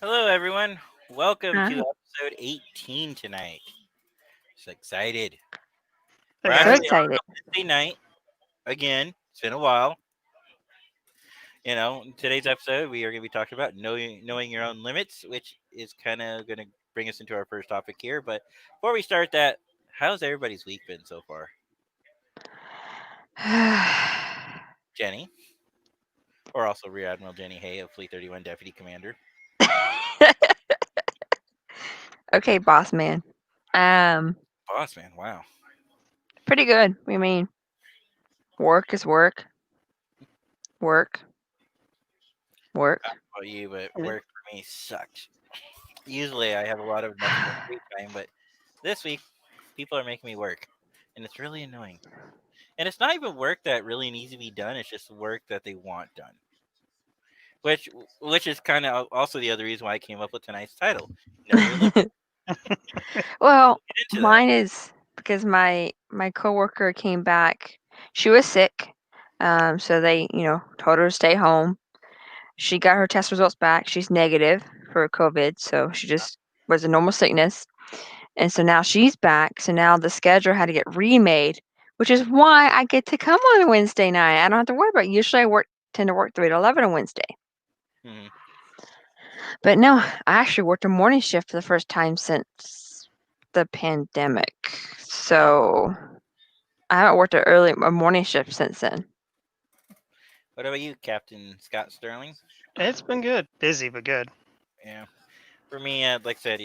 Hello, everyone. Welcome to Hi. episode 18 tonight. So excited. Hey We're So guys, actually on excited. a Wednesday night again. It's been a while. In today's episode, we are going to be talking about knowing your own limits, which is kind of going to bring us into our first topic here. But before we start that, how's everybody's week been so far? Jenny, or also Rear Admiral Jenny Hay of Fleet 31 Deputy Commander. Okay, boss man. Um, Boss man, wow. Pretty good. I mean, work is work. Work. Work. How about you? But yeah, work for me sucks. Usually I have a lot of nothing but free time, but this week people are making me work, and it's really annoying. And it's not even work that really needs to be done; it's just work that they want done. Which, which is kind of also the other reason why I came up with tonight's title. Know your limit. Well, Get into that. mine is because my coworker came back. She was sick. So they, told her to stay home. She got her test results back. She's negative for COVID, so she just was a normal sickness. And so now she's back. So now the schedule had to get remade, which is why I get to come on a Wednesday night. I don't have to worry about it. Usually tend to work 3 to 11 on Wednesday. Hmm. But no, I actually worked a morning shift for the first time since the pandemic. So I haven't worked a morning shift since then. What about you, Captain Scott Sterling? it's been good. Busy but good. Yeah, for me, like I said,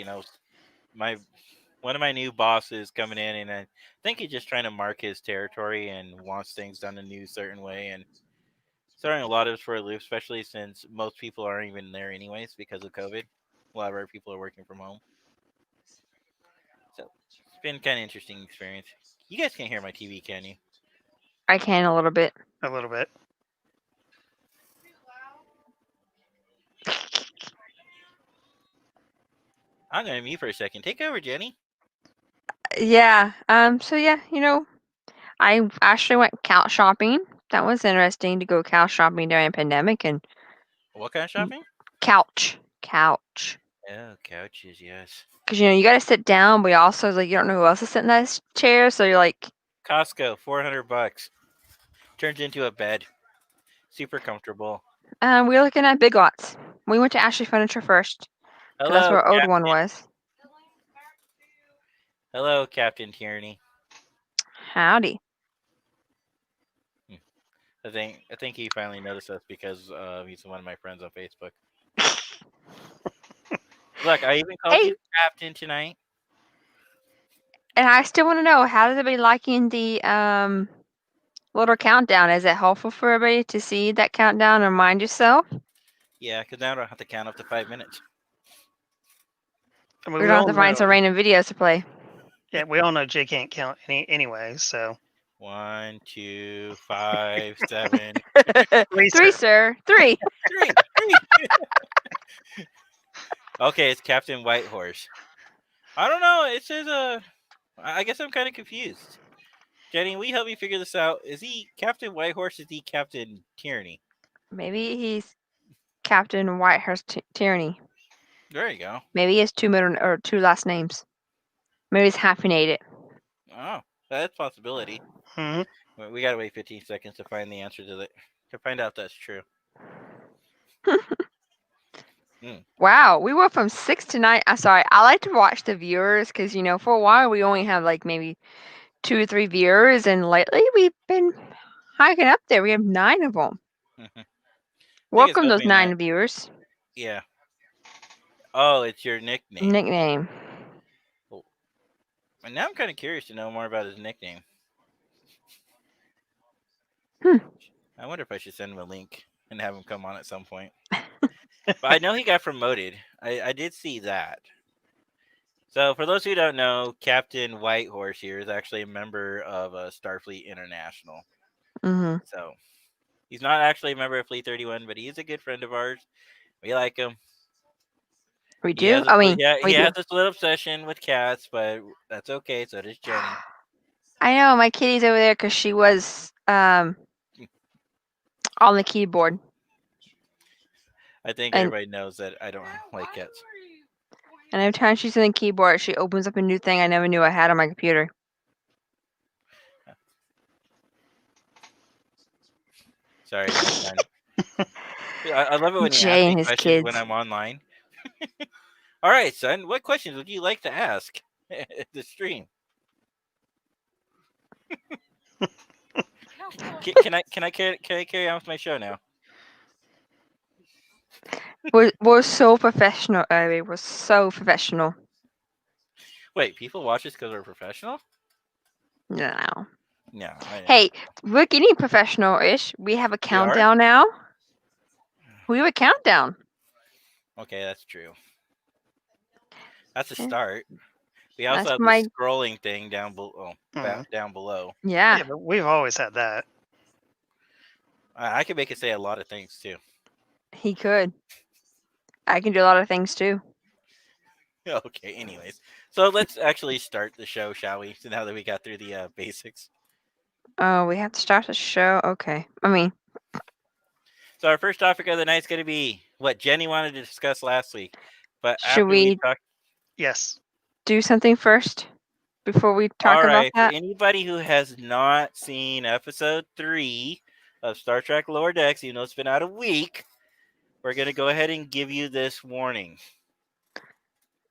my one of my new bosses coming in, and I think he's just trying to mark his territory and wants things done a new certain way, and throwing a lot of us for a loop, especially since most people aren't even there anyways because of COVID. A lot of our people are working from home, so it's been kind of interesting experience. You guys can't hear my TV, can you? I can a little bit. A little bit. I'm gonna mute for a second. Take over, Jenny. Yeah. So yeah, I actually went couch shopping. That was interesting to go couch shopping during a pandemic and What kind of shopping? couch. Oh, couches, yes. Because you got to sit down, but you also like you don't know who else is sitting in that chair, so you're like, Costco, $400. Turns into a bed. Super comfortable. we were looking at Big Lots. We went to Ashley Furniture first because that's Hello, where our old one Captain. was. Hello, Captain Tierney. Howdy. Hmm. I think he finally noticed us because he's one of my friends on Facebook. Look, I even called Hey, you Captain tonight. and I still want to know how does everybody liking the little countdown? Is it helpful for everybody to see that countdown and remind yourself? Yeah, because now I don't have to count up to 5 minutes. I mean, We we don't have all to find some know. random videos to play. Yeah, we all know Jay can't count anyway. So 1, 2, 5, 7, three, Three, sir. sir. Three. 3, 3. Okay, it's Captain Whitehorse. I don't know. It says I guess I'm kind of confused. Jenny, will you help me figure this out? Is he Captain Whitehorse? Is he Captain Tyranny? Maybe he's Captain Whitehurst Tyranny. There you go. Maybe he has two middle or two last names. Maybe he's hyphenated. Oh, that's a possibility. Hmm. We gotta wait 15 seconds to find the answer to find out if that's true. Hmm. Wow, we went from 6 to 9. I'm sorry. I like to watch the viewers because for a while we only have like maybe 2 or 3 viewers, and lately we've been hiking up there. We have 9 of them. I think it's Welcome those hoping that 9 viewers. yeah. Oh, it's your nickname. Nickname. Oh, and now I'm kind of curious to know more about his nickname. Hmm. I wonder if I should send him a link and have him come on at some point. But I know he got promoted. I did see that. So, for those who don't know, Captain Whitehorse here is actually a member of Starfleet International. Mm-hmm. So, he's not actually a member of Fleet 31, but he is a good friend of ours. We like him. We He do. has I mean, he we do. has this little obsession with cats, but that's okay. So does Jenny. I know my kitty's over there because she was on the keyboard. I think And- everybody knows that I don't like cats. And every time she's in the keyboard, she opens up a new thing I never knew I had on my computer. Sorry, my son. I love it when you Jay ask and me his questions when kids. I'm online. All right, son. What questions would you like to ask at the stream? Can I carry on with my show now? We're so professional, Abby. We're so professional. Wait, people watch this because we're professional? No. No. Hey, we're getting professional-ish. We have a We are? countdown now. We have a countdown. Okay, that's true. That's a Yeah. start. We also That's have my the scrolling thing down below. Down below. yeah. Yeah, but we've always had that. I can make it say a lot of things too. He could. I can do a lot of things too. Okay. Anyways, so let's actually start the show, shall we? So now that we got through the basics. Oh, we have to start the show. Okay. I mean, So our first topic of the night is going to be what Jenny wanted to discuss last week, but Should after we we- talk. Yes. do something first before we talk All about right, that. for anybody who has not seen episode 3 of Star Trek Lower Decks, even though it's been out a week, we're going to go ahead and give you this warning.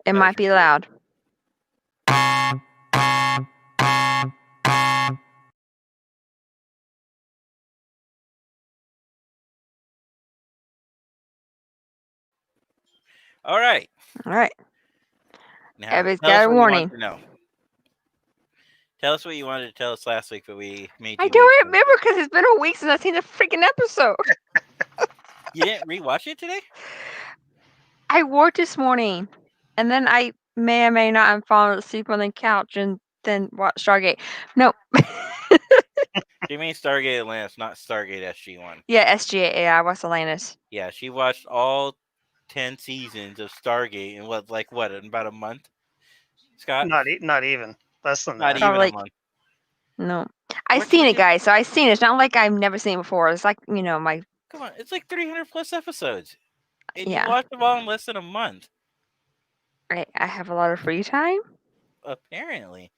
It might be loud. All right. All right. Now, Everybody's tell got us a what you want warning. to know. Tell us what you wanted to tell us last week, but we made I you don't wait. remember because it's been a week since I've seen the freaking episode. You didn't rewatch it today? I worked this morning, and then I may or may not have fallen asleep on the couch and then watched Stargate. No. She means Stargate Atlantis, not Stargate SG-1. Yeah, SGA. I watched Atlantis. Yeah, she watched all 10 seasons of Stargate in in about a month? Scott? Not even. Less than Not that. even Probably- a month. No. I've What seen you it, do- guys. So I've seen it. It's not like I've never seen it before. It's like, my. Come on, it's like 300 plus episodes. And Yeah. you watched them all in less than a month, I have a lot of free time. apparently.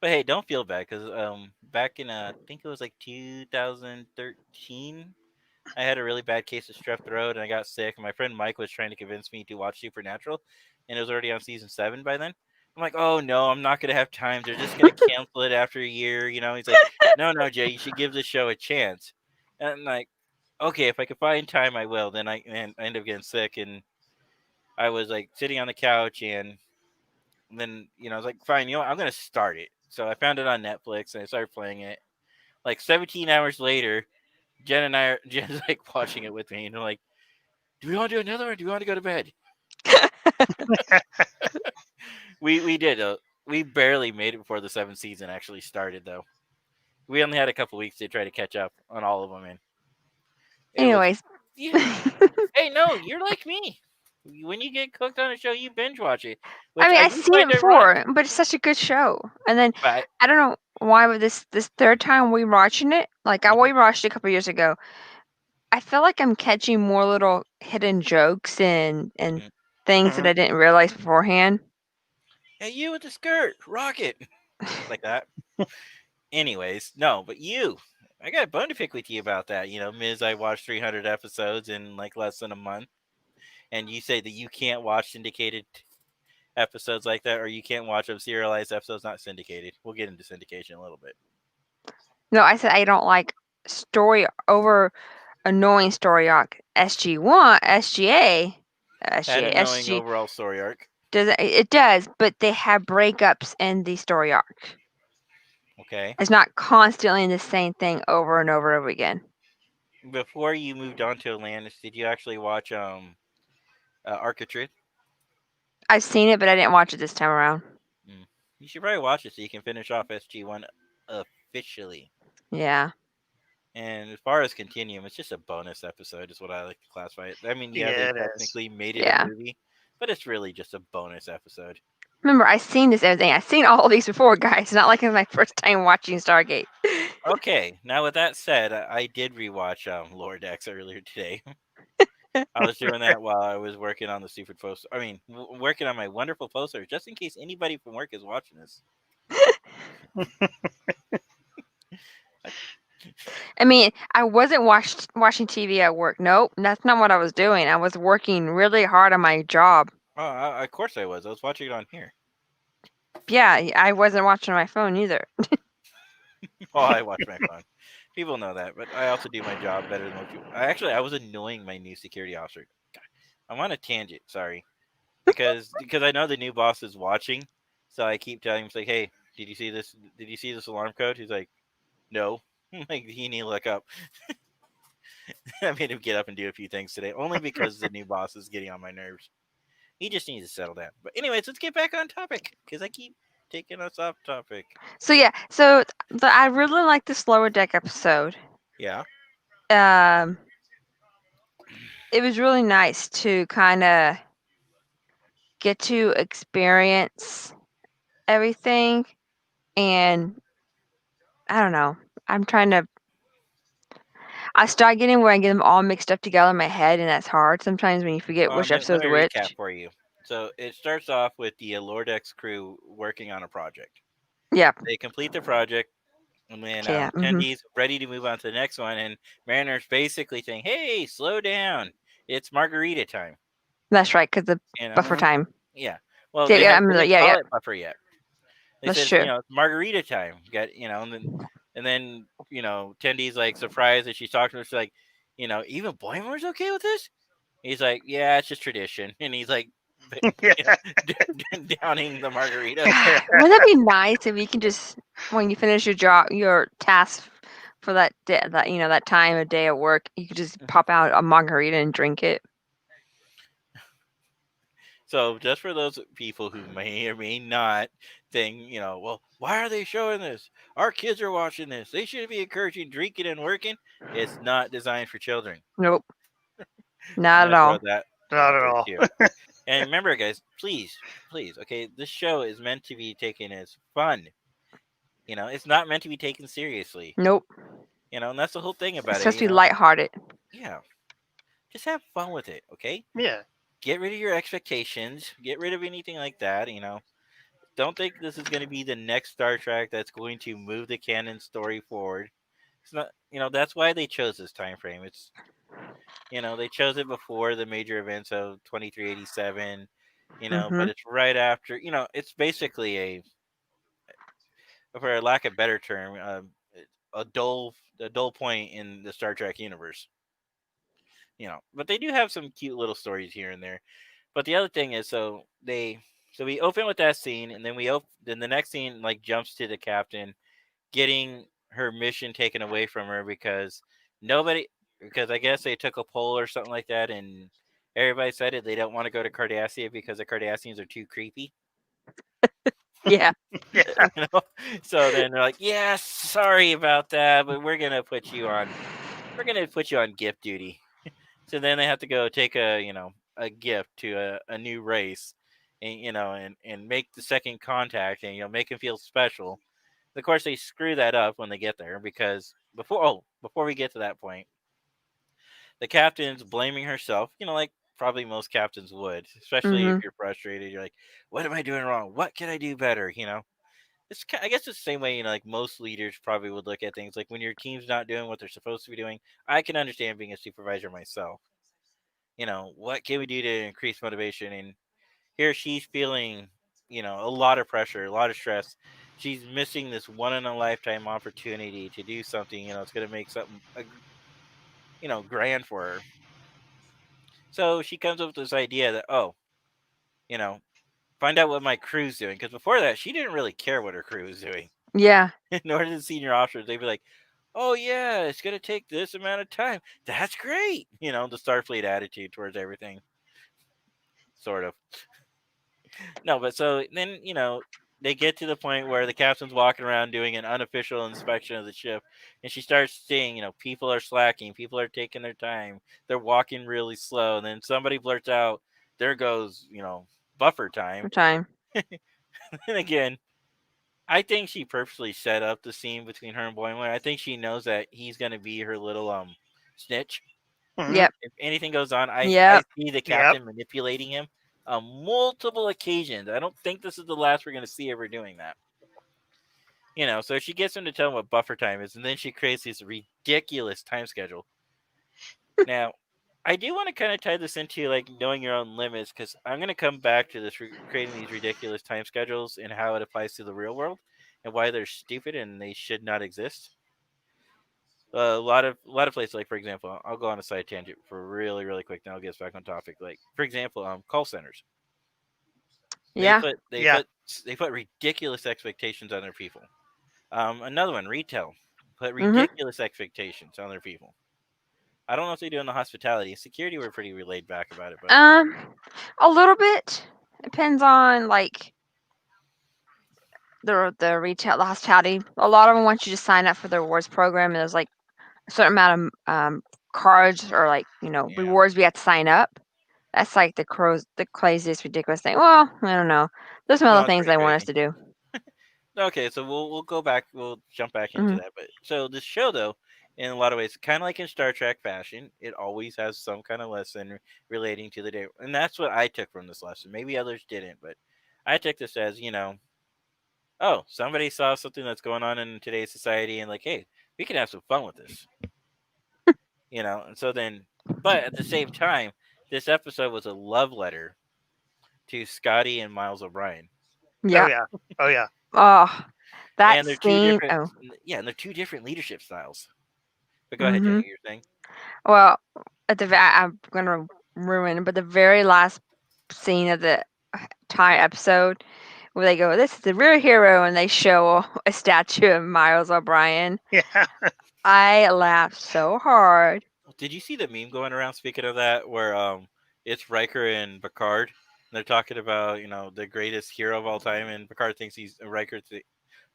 But hey, don't feel bad, because back in, I think it was like 2013, I had a really bad case of strep throat, and I got sick, and my friend Mike was trying to convince me to watch Supernatural, and it was already on season 7 by then. I'm like, oh no, I'm not gonna have time. They're just gonna cancel it after a year, He's like, no, Jay, you should give the show a chance. And I'm like, okay, if I can find time, I will. Then I end up getting sick, and I was like sitting on the couch, and then I was like, fine, I'm gonna start it. So I found it on Netflix, and I started playing it. Like 17 hours later, Jen's like watching it with me, and they're like, do we want to do another one? Do we want to go to bed? We did. We barely made it before the 7th season actually started, though. We only had a couple weeks to try to catch up on all of them. And Anyways. hey, no, you're like me. When you get cooked on a show, you binge watch it. I mean, I've do seen find it ironic. before, but it's such a good show. And then But I don't know why, but this third time we watching it, like I watched it a couple years ago. I feel like I'm catching more little hidden jokes and things that I didn't realize beforehand. hey, you with the skirt, rocket, like that. Anyways, no, but I got a bone to pick with you about that. Miz, I watched 300 episodes in like less than a month, and you say that you can't watch syndicated episodes like that, or you can't watch them serialized episodes, not syndicated. We'll get into syndication in a little bit. No, I said I don't like annoying story arc. SG1, SGA, Had SGA, annoying SG overall story arc. it does, but they have breakups in the story arc. Okay. It's not constantly the same thing over and over again. Before you moved on to Atlantis, did you actually watch Arcatrid? I've seen it, but I didn't watch it this time around. You should probably watch it so you can finish off SG1 officially. Yeah. And as far as Continuum, it's just a bonus episode, is what I like to classify it. I mean, Yeah, they it is. technically made it Yeah. a movie, but it's really just a bonus episode. Remember, I've seen this everything. I've seen all of these before, guys. It's not like it's my first time watching Stargate. Okay, now with that said, I did rewatch Lower Decks earlier today. I was doing that while I was working on the stupid poster. I mean, working on my wonderful poster, just in case anybody from work is watching this. I mean, I wasn't watching TV at work. Nope, that's not what I was doing. I was working really hard on my job. Oh, of course I was. I was watching it on here. Yeah, I wasn't watching my phone either. Oh, I watch my phone. People know that, but I also do my job better than most people. I was annoying my new security officer. God, I'm on a tangent. Sorry, because I know the new boss is watching, so I keep telling him, it's like, hey, did you see this? Did you see this alarm code? He's like, no. I'm like, you need to look up. I made him get up and do a few things today, only because the new boss is getting on my nerves. He just needs to settle down. But anyways, let's get back on topic because I keep taking us off topic. So yeah, so I really like this Lower Deck episode. Yeah. It was really nice to kind of get to experience everything, and I don't know. I'm trying to. I start getting where I get them all mixed up together in my head, and that's hard sometimes when you forget which Let episode's me which. recap for you. So it starts off with the Lordex crew working on a project. Yeah. They complete the project, and then Yeah. attendees ready to move on to the next one, and Mariner's basically saying, "Hey, slow down! It's margarita time." That's right, because the You know? buffer time. Yeah. Well, Yeah, they yeah, didn't yeah, call yeah. it buffer yet. They That's said, true. it's margarita time. And then Tendy's like surprised that she's talking to her. She's like, even Boimler's okay with this? He's like, yeah, it's just tradition. And he's like, Yeah. downing the margarita. God, wouldn't that be nice if you can just, when you finish your job, your task for that day, that time of day at work, you could just pop out a margarita and drink it. So just for those people who may or may not think, well, why are they showing this? Our kids are watching this. They should be encouraging drinking and working. It's not designed for children. Nope. I'm Not at gonna throw all. that Not out at there all. too. And remember, guys, please, okay, this show is meant to be taken as fun. It's not meant to be taken seriously. Nope. And that's the whole thing It's about supposed it. to be lighthearted. Yeah, just have fun with it, okay? Yeah. Get rid of your expectations. Get rid of anything like that. Don't think this is going to be the next Star Trek that's going to move the canon story forward. It's not. That's why they chose this time frame. It's they chose it before the major events of 2387. But it's right after. It's basically for a lack of better term, a dull point in the Star Trek universe. But they do have some cute little stories here and there. But the other thing is, so we open with that scene, and then then the next scene like jumps to the captain getting her mission taken away from her because I guess they took a poll or something like that, and everybody said they don't want to go to Cardassia because the Cardassians are too creepy. Yeah. Yeah. So then they're like, yeah, sorry about that, but we're gonna put you on gift duty. So then they have to go take a gift to a new race, and make the second contact, and make him feel special. Of course, they screw that up when they get there because before we get to that point, the captain's blaming herself. Like probably most captains would, especially if you're frustrated. You're like, "What am I doing wrong? What can I do better?" I guess it's the same way. Like most leaders probably would look at things. Like when your team's not doing what they're supposed to be doing, I can understand being a supervisor myself. What can we do to increase motivation? And here she's feeling, a lot of pressure, a lot of stress. She's missing this one in a lifetime opportunity to do something, it's going to make something, grand for her. So she comes up with this idea that, you know, find out what my crew's doing. Because before that, she didn't really care what her crew was doing. Yeah. Nor did the senior officers. They'd be like, oh, yeah, it's going to take this amount of time. That's great. The Starfleet attitude towards everything. Sort of. No, but so then, they get to the point where the captain's walking around doing an unofficial inspection of the ship, and she starts seeing, people are slacking, people are taking their time, they're walking really slow, and then somebody blurts out, there goes, buffer time. Time. And again, I think she purposely set up the scene between her and Boimler. I think she knows that he's gonna be her little snitch. Mhm. Yep. If anything goes on, I Yep. see the Yep. captain manipulating him on multiple occasions. I don't think this is the last we're going to see ever doing that. So she gets him to tell him what buffer time is, and then she creates this ridiculous time schedule. Now, I do want to kind of tie this into like knowing your own limits, because I'm going to come back to this creating these ridiculous time schedules and how it applies to the real world and why they're stupid and they should not exist. A lot of places, like for example, I'll go on a side tangent for really really quick. Then I'll get us back on topic. Like for example, call centers. They Yeah. put they Yeah. put they put ridiculous expectations on their people. Another one, retail, put Mhm. ridiculous expectations on their people. I don't know if they do in the hospitality. Security were pretty laid back about it, but A little bit depends on like the retail, the hospitality. A lot of them want you to sign up for the rewards program, and there's like a certain amount of cards or like yeah. rewards we have to sign up. That's like the craziest, ridiculous thing. Well, I don't know. There's some No, other it's things pretty they want us crazy. to do. Okay, so we'll go back. We'll jump back into Mhm. that. But so this show, though, in a lot of ways, kind of like in Star Trek fashion, it always has some kind of lesson relating to the day, and that's what I took from this lesson. Maybe others didn't, but I took this as oh, somebody saw something that's going on in today's society, and like, hey, we can have some fun with this, And so then, but at the same time, this episode was a love letter to Scotty and Miles O'Brien, Oh Yep. yeah. Oh yeah. Oh, that and they're two scene. different. Oh. Yeah, and they're two different leadership styles. But go ahead, Mhm. Jenny. You're saying. Well, I'm gonna ruin it, but the very last scene of the entire episode where they go, "This is the real hero," and they show a statue of Miles O'Brien. Yeah. I laughed so hard. Did you see the meme going around? Speaking of that, where it's Riker and Picard. And they're talking about the greatest hero of all time, and Picard thinks he's Riker.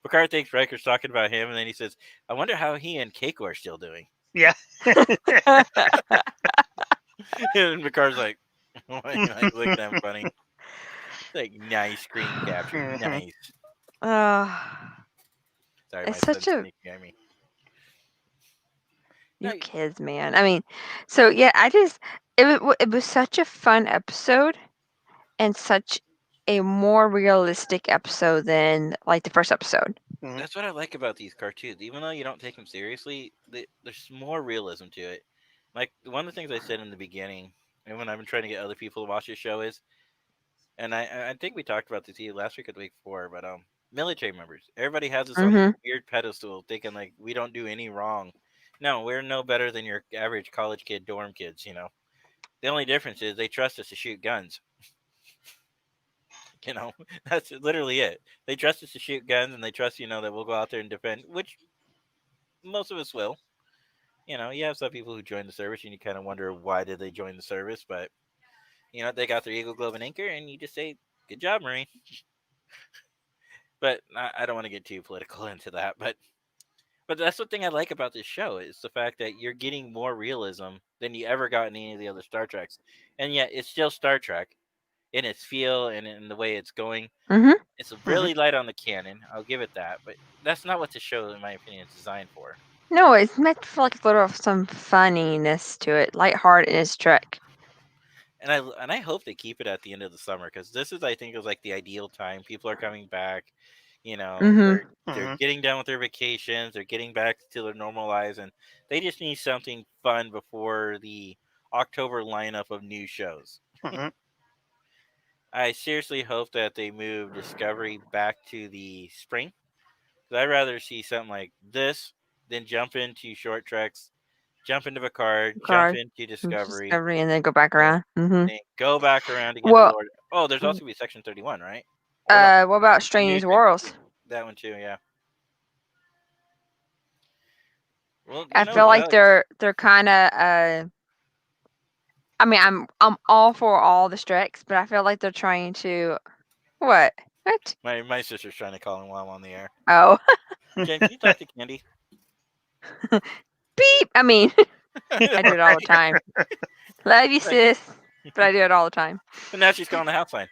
Picard thinks Riker's talking about him, and then he says, "I wonder how he and Keiko are still doing." Yeah. And Picard's like, like look at them funny. It's like nice screen capture, Mhm. nice. Sorry, my It's such son's a sneaking at me. you No, kids, man. I mean, so yeah, it was such a fun episode and such a more realistic episode than like the first episode. Mhm. that's what I like about these cartoons. Even though you don't take them seriously, there's more realism to it. Like one of the things I said in the beginning, and when I've been trying to get other people to watch this show is, and I think we talked about this either last week or the week before, but military members, everybody has this on this Mhm. weird pedestal, thinking like we don't do any wrong. No, we're no better than your average college kid, dorm kids. The only difference is they trust us to shoot guns. That's literally it. They trust us to shoot guns, and they trust that we'll go out there and defend, which most of us will. You have some people who join the service, and you kind of wonder why did they join the service, but they got their Eagle Glove and anchor, and you just say, "Good job, Marine." But I don't want to get too political into that, but that's the thing I like about this show is the fact that you're getting more realism than you ever got in any of the other Star Treks, and yet it's still Star Trek in its feel and in the way it's going. Mhm. It's really light on the canon. I'll give it that, but that's not what the show, in my opinion, is designed for. No, it's meant for like a little of some funniness to it, lightheartedness trick. And I hope they keep it at the end of the summer, because this is, I think, is like the ideal time. People are coming back. Mhm. They're Mhm. getting done with their vacations. They're getting back to their normal lives, and they just need something fun before the October lineup of new shows. Mhm. I seriously hope that they move Discovery back to the spring. 'Cause I'd rather see something like this than jump into short treks, jump into Picard, jump Card, into Discovery, Discovery, and then go back and around. Mhm. then go back around again to Well, Lord. Oh, there's also gonna be Section 31, right? Or no, what about New Strange Section Worlds? 2. That one too, yeah. Well, I feel like what? they're kind of. I mean, I'm all for all the Streks, but I feel like they're trying to. What? What? My sister's trying to call him while I'm on the air. Oh, Jen, can you talk to Candy? beep. I mean, I do it all the time. Love you, sis, but I do it all the time. And now she's calling the house line.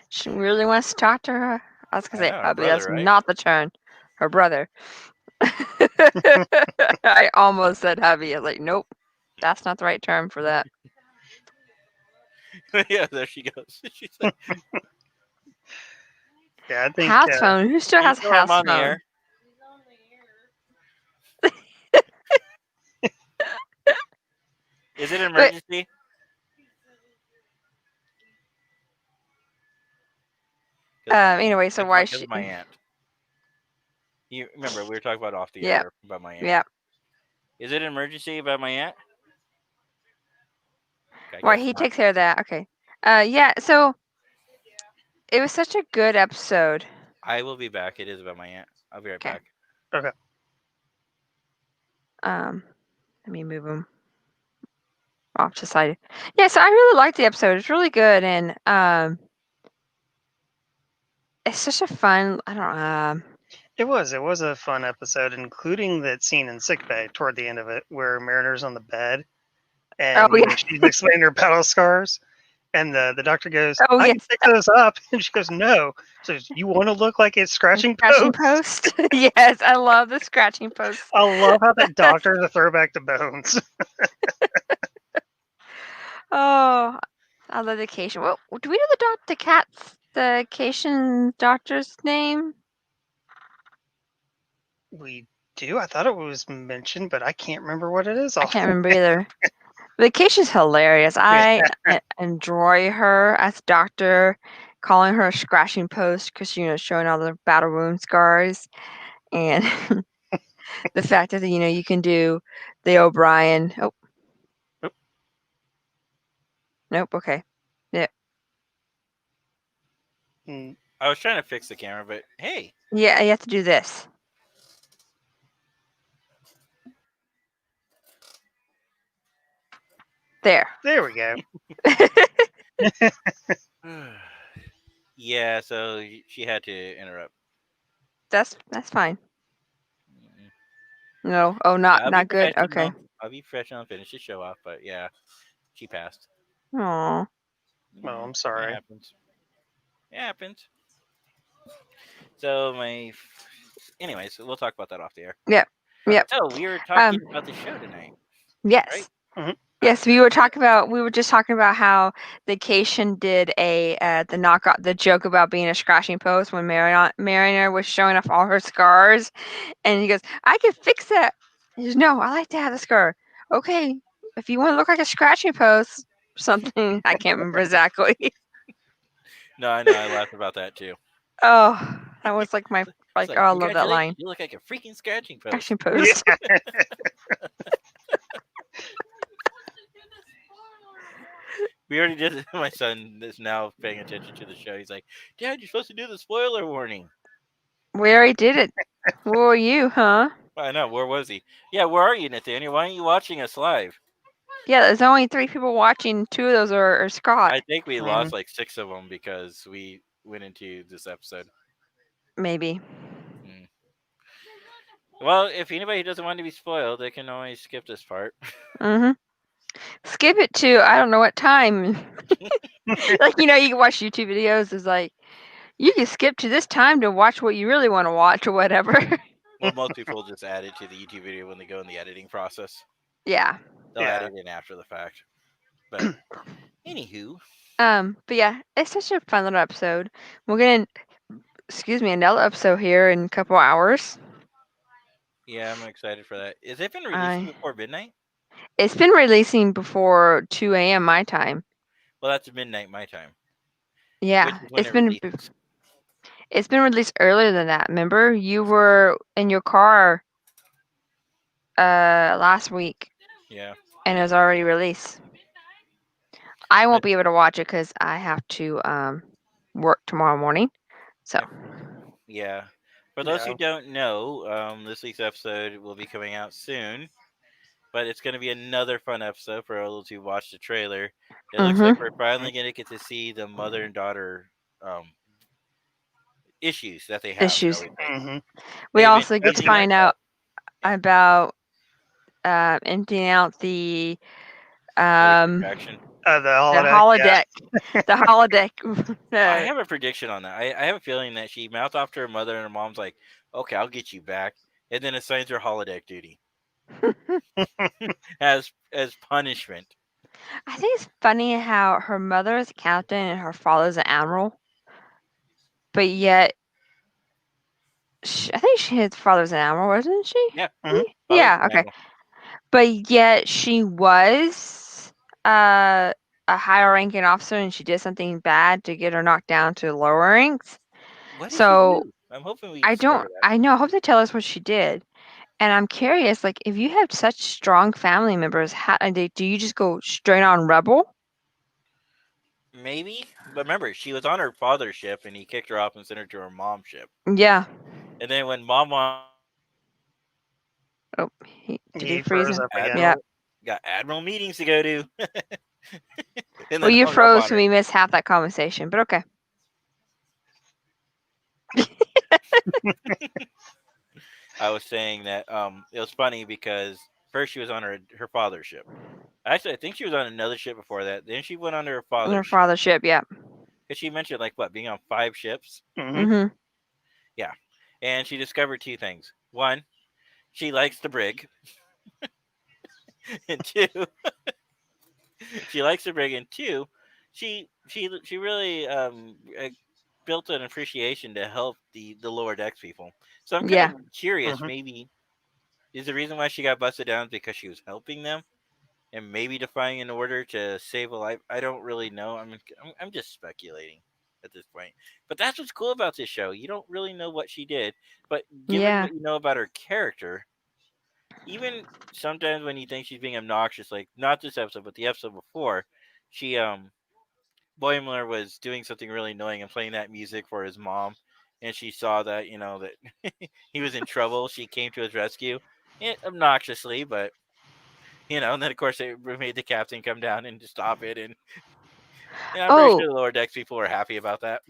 She really wants to talk to her. I was gonna I say, know, her but that's brother, right? not the turn. Her brother. I almost said heavy. I was like, nope, that's not the right term for that. Yeah, there she goes. She's like, Yeah, I think House phone. Who still has "Angel, I'm house on the phone? air." Is it an But emergency? 'Cause anyway, so why because she? of my aunt. You remember we were talking about off the Yeah, air about my aunt. yeah. Is it an emergency about my aunt? I Why guess he not. takes care of that? Okay. Yeah. So it was such a good episode. I will be back. It is about my aunt. I'll be right Okay. back. Let me move him off to the side. Yeah. So I really liked the episode. It's really good, and it's such a fun. I don't. it was a fun episode, including that scene in sickbay toward the end of it, where Mariner's on the bed Oh and yeah. she's explaining her battle scars, and the doctor goes, Oh "I can yes. fix those up," and she goes, "No." So you want to look like it's scratching Scratching post? post. Yes, I love the scratching post. I love how that doctor is a throwback to Bones. Oh, I love the Cation. Well, do we know the Cation doctor's name? We do. I thought it was mentioned, but I can't remember what it is. I can't remember either. Vacation's hilarious. I enjoy her as doctor, calling her a scratching post because showing all the battle wound scars, and the fact that you can do the O'Brien. Oh, Oop. nope. Okay. Mm, I was trying to fix the camera, but hey, Yeah, you have to do this. There. There we go. yeah. So she had to interrupt. That's fine. Mm. No. Oh, Yeah, I'll be not good. Okay. professional. I'll be professional and finish the show off. But yeah, she passed. Aw. Oh, I'm sorry. It happens. It happens. So anyways, we'll talk about that off the air. Yep. Yep. So we were talking about the show tonight. Yes. Right? Mhm. Yes, we were just talking about how the Cation did the joke about being a scratching post when Mariner was showing off all her scars, and he goes, "I can fix that." He goes, "No, I like to have the scar." Okay, if you want to look like a scratching post, something I can't remember exactly. No, I know. I laughed about that too. Oh, that was like my It's oh, I love that "Congratulations, line. you look like a freaking scratching post." Scratching post. Yeah. We already did it. My son is now paying attention to the show. He's like, "Dad, you're supposed to do the spoiler warning." We already did it. Where were you, huh? I know. Where was he? Yeah, where are you, Nathaniel? Why aren't you watching us live? Yeah, there's only 3 people watching. 2 of those are Scott. I think we Mhm. lost like 6 of them because we went into this episode. Maybe. Well, if anybody doesn't want to be spoiled, they can always skip this part. Mhm. Skip it to I don't know what time. Like you can watch YouTube videos. It's like you can skip to this time to watch what you really want to watch or whatever. Well, most people just add it to the YouTube video when they go in the editing process. Yeah. They'll Yeah. add it in after the fact. But anywho, But yeah, it's such a fun little episode. We're getting, another episode here in a couple hours. yeah, I'm excited for that. Is it been releasing I- before midnight? It's been releasing before 2 a.m. my time. Well, that's midnight my time. Yeah, Which is when it's it been releases. it's been released earlier than that. Remember, you were in your car last week, Yeah. and it was already released. I won't be able to watch it because I have to work tomorrow morning. So Yeah. For those who Yeah. don't know, this week's episode will be coming out soon. But it's going to be another fun episode for those who watch the trailer. It looks like we're finally going to get to see the mother and daughter issues that they have. Issues. shall we say. Mhm. we They've been also get to teasing find it. out Yeah. about emptying out the Distraction. The the holodeck. holodeck. The holodeck. I have a prediction on that. I have a feeling that she mouthed off to her mother, and her mom's like, "Okay, I'll get you back." and then assigns her holodeck duty as punishment. I think it's funny how her mother is a captain and her father's an admiral, but yet I think his father's an admiral, wasn't she? Yeah, Mhm. father's Yeah. an Okay. admiral. But yet she was a higher ranking officer, and she did something bad to get her knocked down to lower ranks. What did she So do? I'm hoping we I discover don't. that. I know. I hope they tell us what she did. And I'm curious, like, if you have such strong family members, how do you just go straight on rebel? Maybe, but remember, she was on her father's ship, and he kicked her off and sent her to her mom's ship. Yeah. And then when mom Oh, did he He freeze froze him? up again. Yeah. got admiral meetings to go to, and Well, then you hung up froze, on so her. we missed half that conversation, but okay. I was saying that it was funny because first she was on her father's ship. Actually, I think she was on another ship before that. Then she went under her Her father's ship father's ship, yeah. because she mentioned like what being on 5 ships. Hmm. Mm-hmm. Yeah, and she discovered 2 things. One, she likes the brig, and two, she likes the brig, and two, she really built an appreciation to help the lower decks people. So I'm kind Yeah. of curious. Hmm. Maybe is the reason why she got busted down because she was helping them and maybe defying an order to save a life. I don't really know. I'm just speculating at this point. But that's what's cool about this show. You don't really know what she did, but given Yeah. what you know about her character, even sometimes when you think she's being obnoxious, like not this episode, but the episode before, she Boimler was doing something really annoying and playing that music for his mom, and she saw that that he was in trouble. She came to his rescue, obnoxiously, but and then of course they made the captain come down and to stop it, and I'm pretty Oh, sure the lower decks people were happy about that.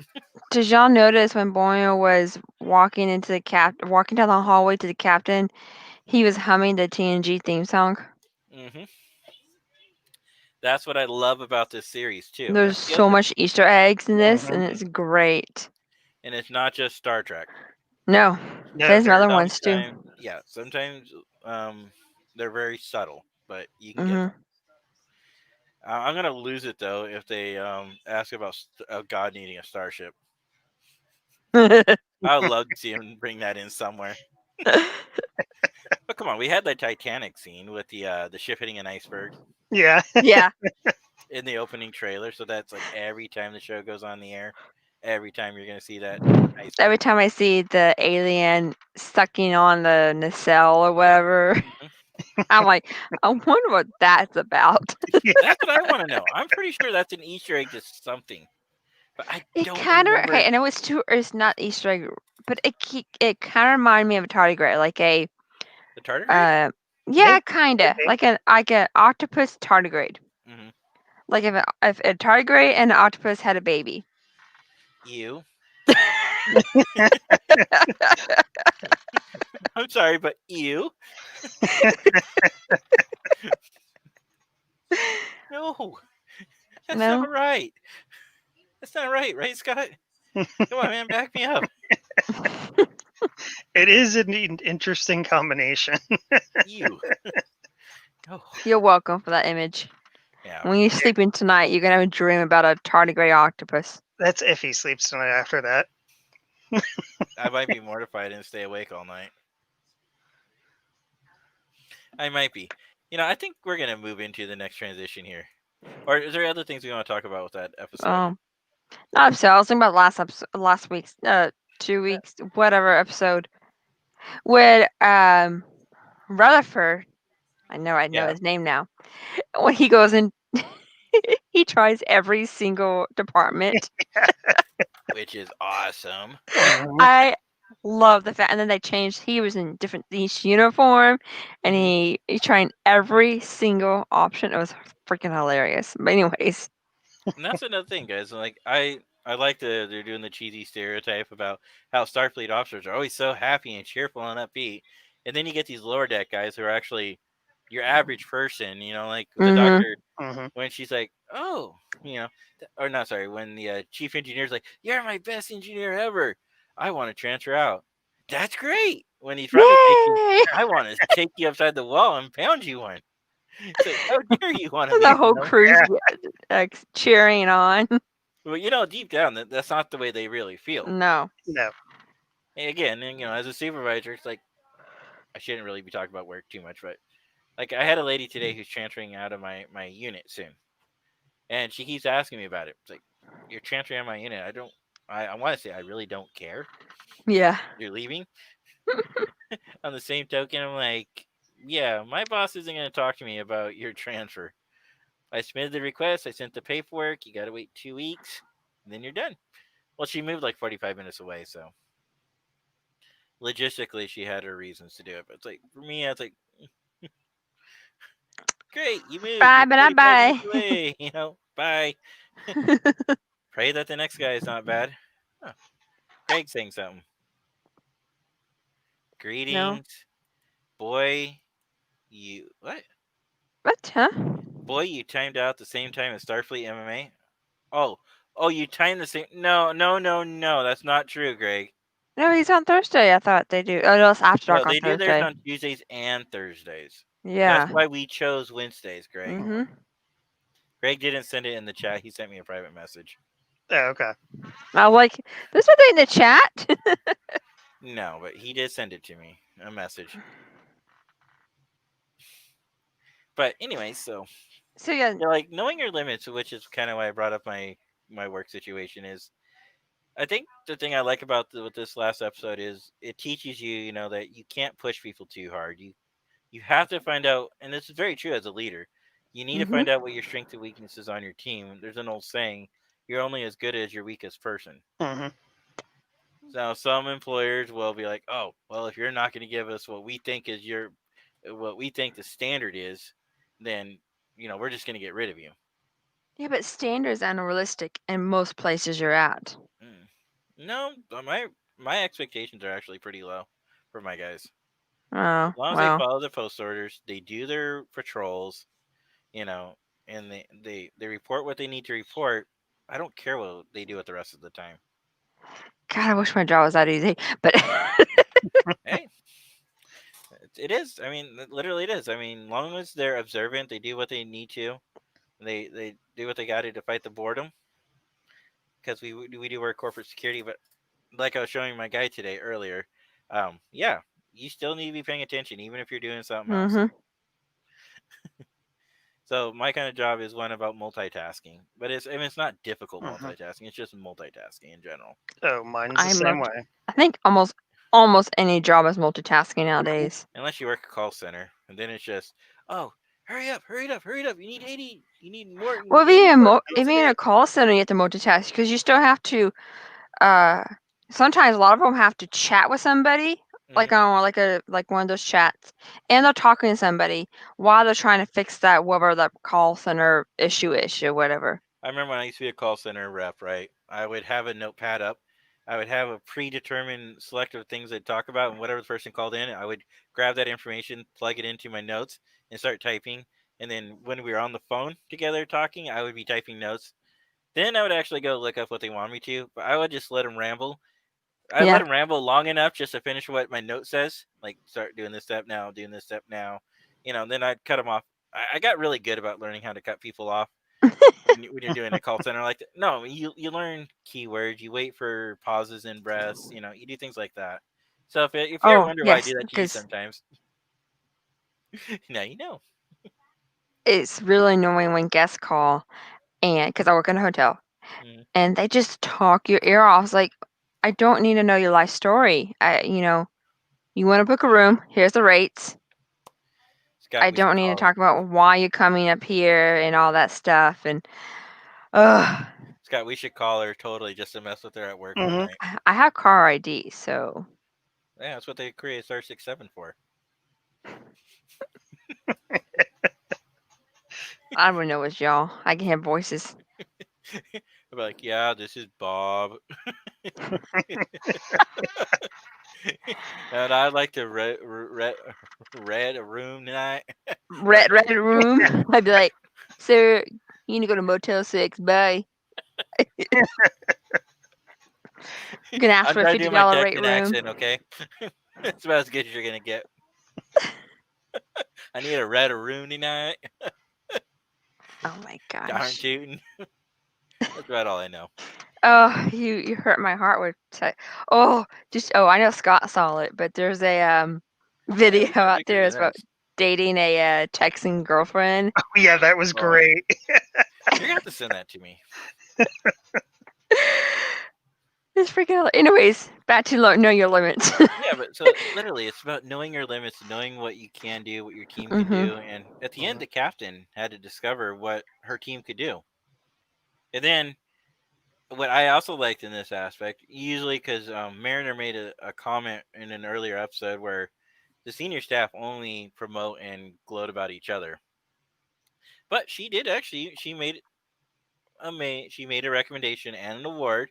did y'all notice when Boyle was walking down the hallway to the captain, he was humming the TNG theme song? hmm That's what I love about this series too. There's That's the so other, much Easter eggs in this, Hmm. and it's great. and it's not just Star Trek. No, No, there's some there. other ones too. Sometimes, yeah, sometimes they're very subtle, but you can get Mm-hmm. them. I'm gonna lose it though if they ask about God needing a starship. I would love to see him bring that in somewhere. But come on, we had the Titanic scene with the ship hitting an iceberg Yeah. Yeah. in the opening trailer, so that's like every time the show goes on the air, every time you're gonna see that Every iceberg. time I see the alien sucking on the nacelle or whatever, Mhm. I'm like, I wonder what that's about. That's what I want to know. I'm pretty sure that's an Easter egg to something, but I It don't kind of remember okay. I know it's not Easter egg, but it kind of reminded me of a tardigrade, like a the tardigrade. uh, Maybe. yeah, kinda Maybe. like an octopus tardigrade. hmm Like if a tardigrade and an octopus had a baby. You. I'm sorry, but you. No, that's No. not right. That's not right, right, Scott? Come on, man, back me up. It is an interesting combination. You. Oh, You're welcome for that image. yeah. When you're sleeping tonight, you're gonna have a dream about a tardigrade octopus. That's if he sleeps tonight after that. I might be mortified and stay awake all night. I might be. I think we're gonna move into the next transition here. Or is there other things we want to talk about with that episode? Not episode. I was thinking about last week's 2 weeks, whatever episode. When Rutherford, I know Yeah, his name now. When he goes in, he tries every single department. which is awesome. Mhm. I love the fact, and then they changed. He was in different each uniform, and Mhm. he trying every single option. It was freaking hilarious. But anyways, And that's another thing, guys. Like I like they're doing the cheesy stereotype about how Starfleet officers are always so happy and cheerful and upbeat, and then you get these lower deck guys who are actually your average person. Like the mm-hmm. doctor Mhm. when she's like, "Oh," or not. Sorry, when the chief engineer's like, "You're my best engineer ever. I want to transfer out." That's great. when he's probably thinking, Yay! I want to take you upside the wall and pound you one. It's like, how dare you want to The make whole you know? crew's like cheering on. Well, deep down, that's not the way they really feel. No. No. And again, as a supervisor, it's like I shouldn't really be talking about work too much, but like I had a lady today who's transferring out of my unit soon, and she keeps asking me about it. It's like, you're transferring out of my unit. I want to say I really don't care. Yeah. You're leaving. On the same token, I'm like, yeah, my boss isn't going to talk to me about your transfer. I submitted the request. I sent the paperwork. You got to wait 2 weeks, and then you're done. Well, she moved like 45 minutes away, so logistically she had her reasons to do it. But it's like for me, it's like, great, you moved. Bye, You're but 45 minutes bye. away. Bye. Pray that the next guy is not bad. Huh. Greg's saying something. Greetings, boy. You what? What? Huh? Boy, you timed out the same time as Starfleet MMA. Oh, you timed the same. No. That's not true, Greg. No, he's on Thursday. I thought they do. Oh, no, it's after No, dark on they do theirs Thursday. on Tuesdays and Thursdays. Yeah. That's why we chose Wednesdays, Greg. Mhm. Greg didn't send it in the chat. He sent me a private message. Oh, okay. I was like, this was in the chat. No, but he did send it to me, a message. But anyway, so yeah. like knowing your limits, which is kind of why I brought up my work situation, is I think the thing I like about with this last episode is it teaches you, that you can't push people too hard. You have to find out, and this is very true as a leader. You need to find out what your strengths and weaknesses on your team. There's an old saying: "You're only as good as your weakest person." Mm-hmm. Now, some employers will be like, "Oh, well, if you're not going to give us what we think the standard is, then we're just going to get rid of you." Yeah, but standards are unrealistic in most places you're at. No, my expectations are actually pretty low for my guys. Oh, As long as they follow the post orders, they do their patrols, and they report what they need to report. I don't care what they do it the rest of the time. God, I wish my job was that easy. But Hey, it is. I mean, literally, it is. I mean, long as they're observant, they do what they need to. They do what they got to fight the boredom. Because we do work corporate security, but like I was showing my guy today earlier, yeah, you still need to be paying attention, even if you're doing something else. So my kind of job is one about multitasking, but it's not difficult multitasking. It's just multitasking in general. Oh, mine's the same way. I think almost any job is multitasking nowadays. Unless you work a call center, and then it's just, oh, hurry up! You need 80. You need more. Well, even in a call center, you have to multitask because you still have to. Sometimes a lot of them have to chat with somebody, like on like one of those chats, and they're talking to somebody while they're trying to fix that whatever the call center issue or whatever. I remember when I used to be a call center rep, right? I would have a notepad up. I would have a predetermined select of things I'd talk about, and whatever the person called in, I would grab that information, plug it into my notes, and start typing. And then when we were on the phone together talking, I would be typing notes. Then I would actually go look up what they want me to, but I would just let them ramble. I let them ramble long enough just to finish what my note says, like start doing this step now, doing this step now. Then I'd cut them off. I got really good about learning how to cut people off when you're doing a call center like that. No, you learn keywords, you wait for pauses and breaths, you do things like that. So if you ever wonder why I do that to you sometimes, now you know. It's really annoying when guests call, and because I work in a hotel, and they just talk your ear off. It's like, I don't need to know your life story. You want to book a room? Here's the rates. Scott, I don't need to talk about why you're coming up here and all that stuff. And Scott, we should call her totally just to mess with her at work all night. I have car ID, so yeah, that's what they created Star 67 for. I don't know it's y'all. I can hear voices. I'll be like, yeah, this is Bob. And I'd like to red a room tonight. Red room. I'd be like, sir, you need to go to Motel 6. Bye. You can ask for a $50 rate room. Accent, okay? It's about as good as you're gonna get. I need a red room tonight. Oh my Darn gosh. tootin'. That's about all I know. Oh, you hurt my heart with I know Scott saw it, but there's a video we got out pictures there of that's about this. dating a Texan girlfriend. Oh, yeah, that was Oh. great. You're gonna have to send that to me. It's freaking. Anyways, back to know your limits. Yeah, but so literally, it's about knowing your limits, knowing what you can do, what your team can Mhm. do, and at the end, the captain had to discover what her team could do. And then, what I also liked in this aspect, usually because Mariner made a comment in an earlier episode where the senior staff only promote and gloat about each other, but she did actually. She made a recommendation and an award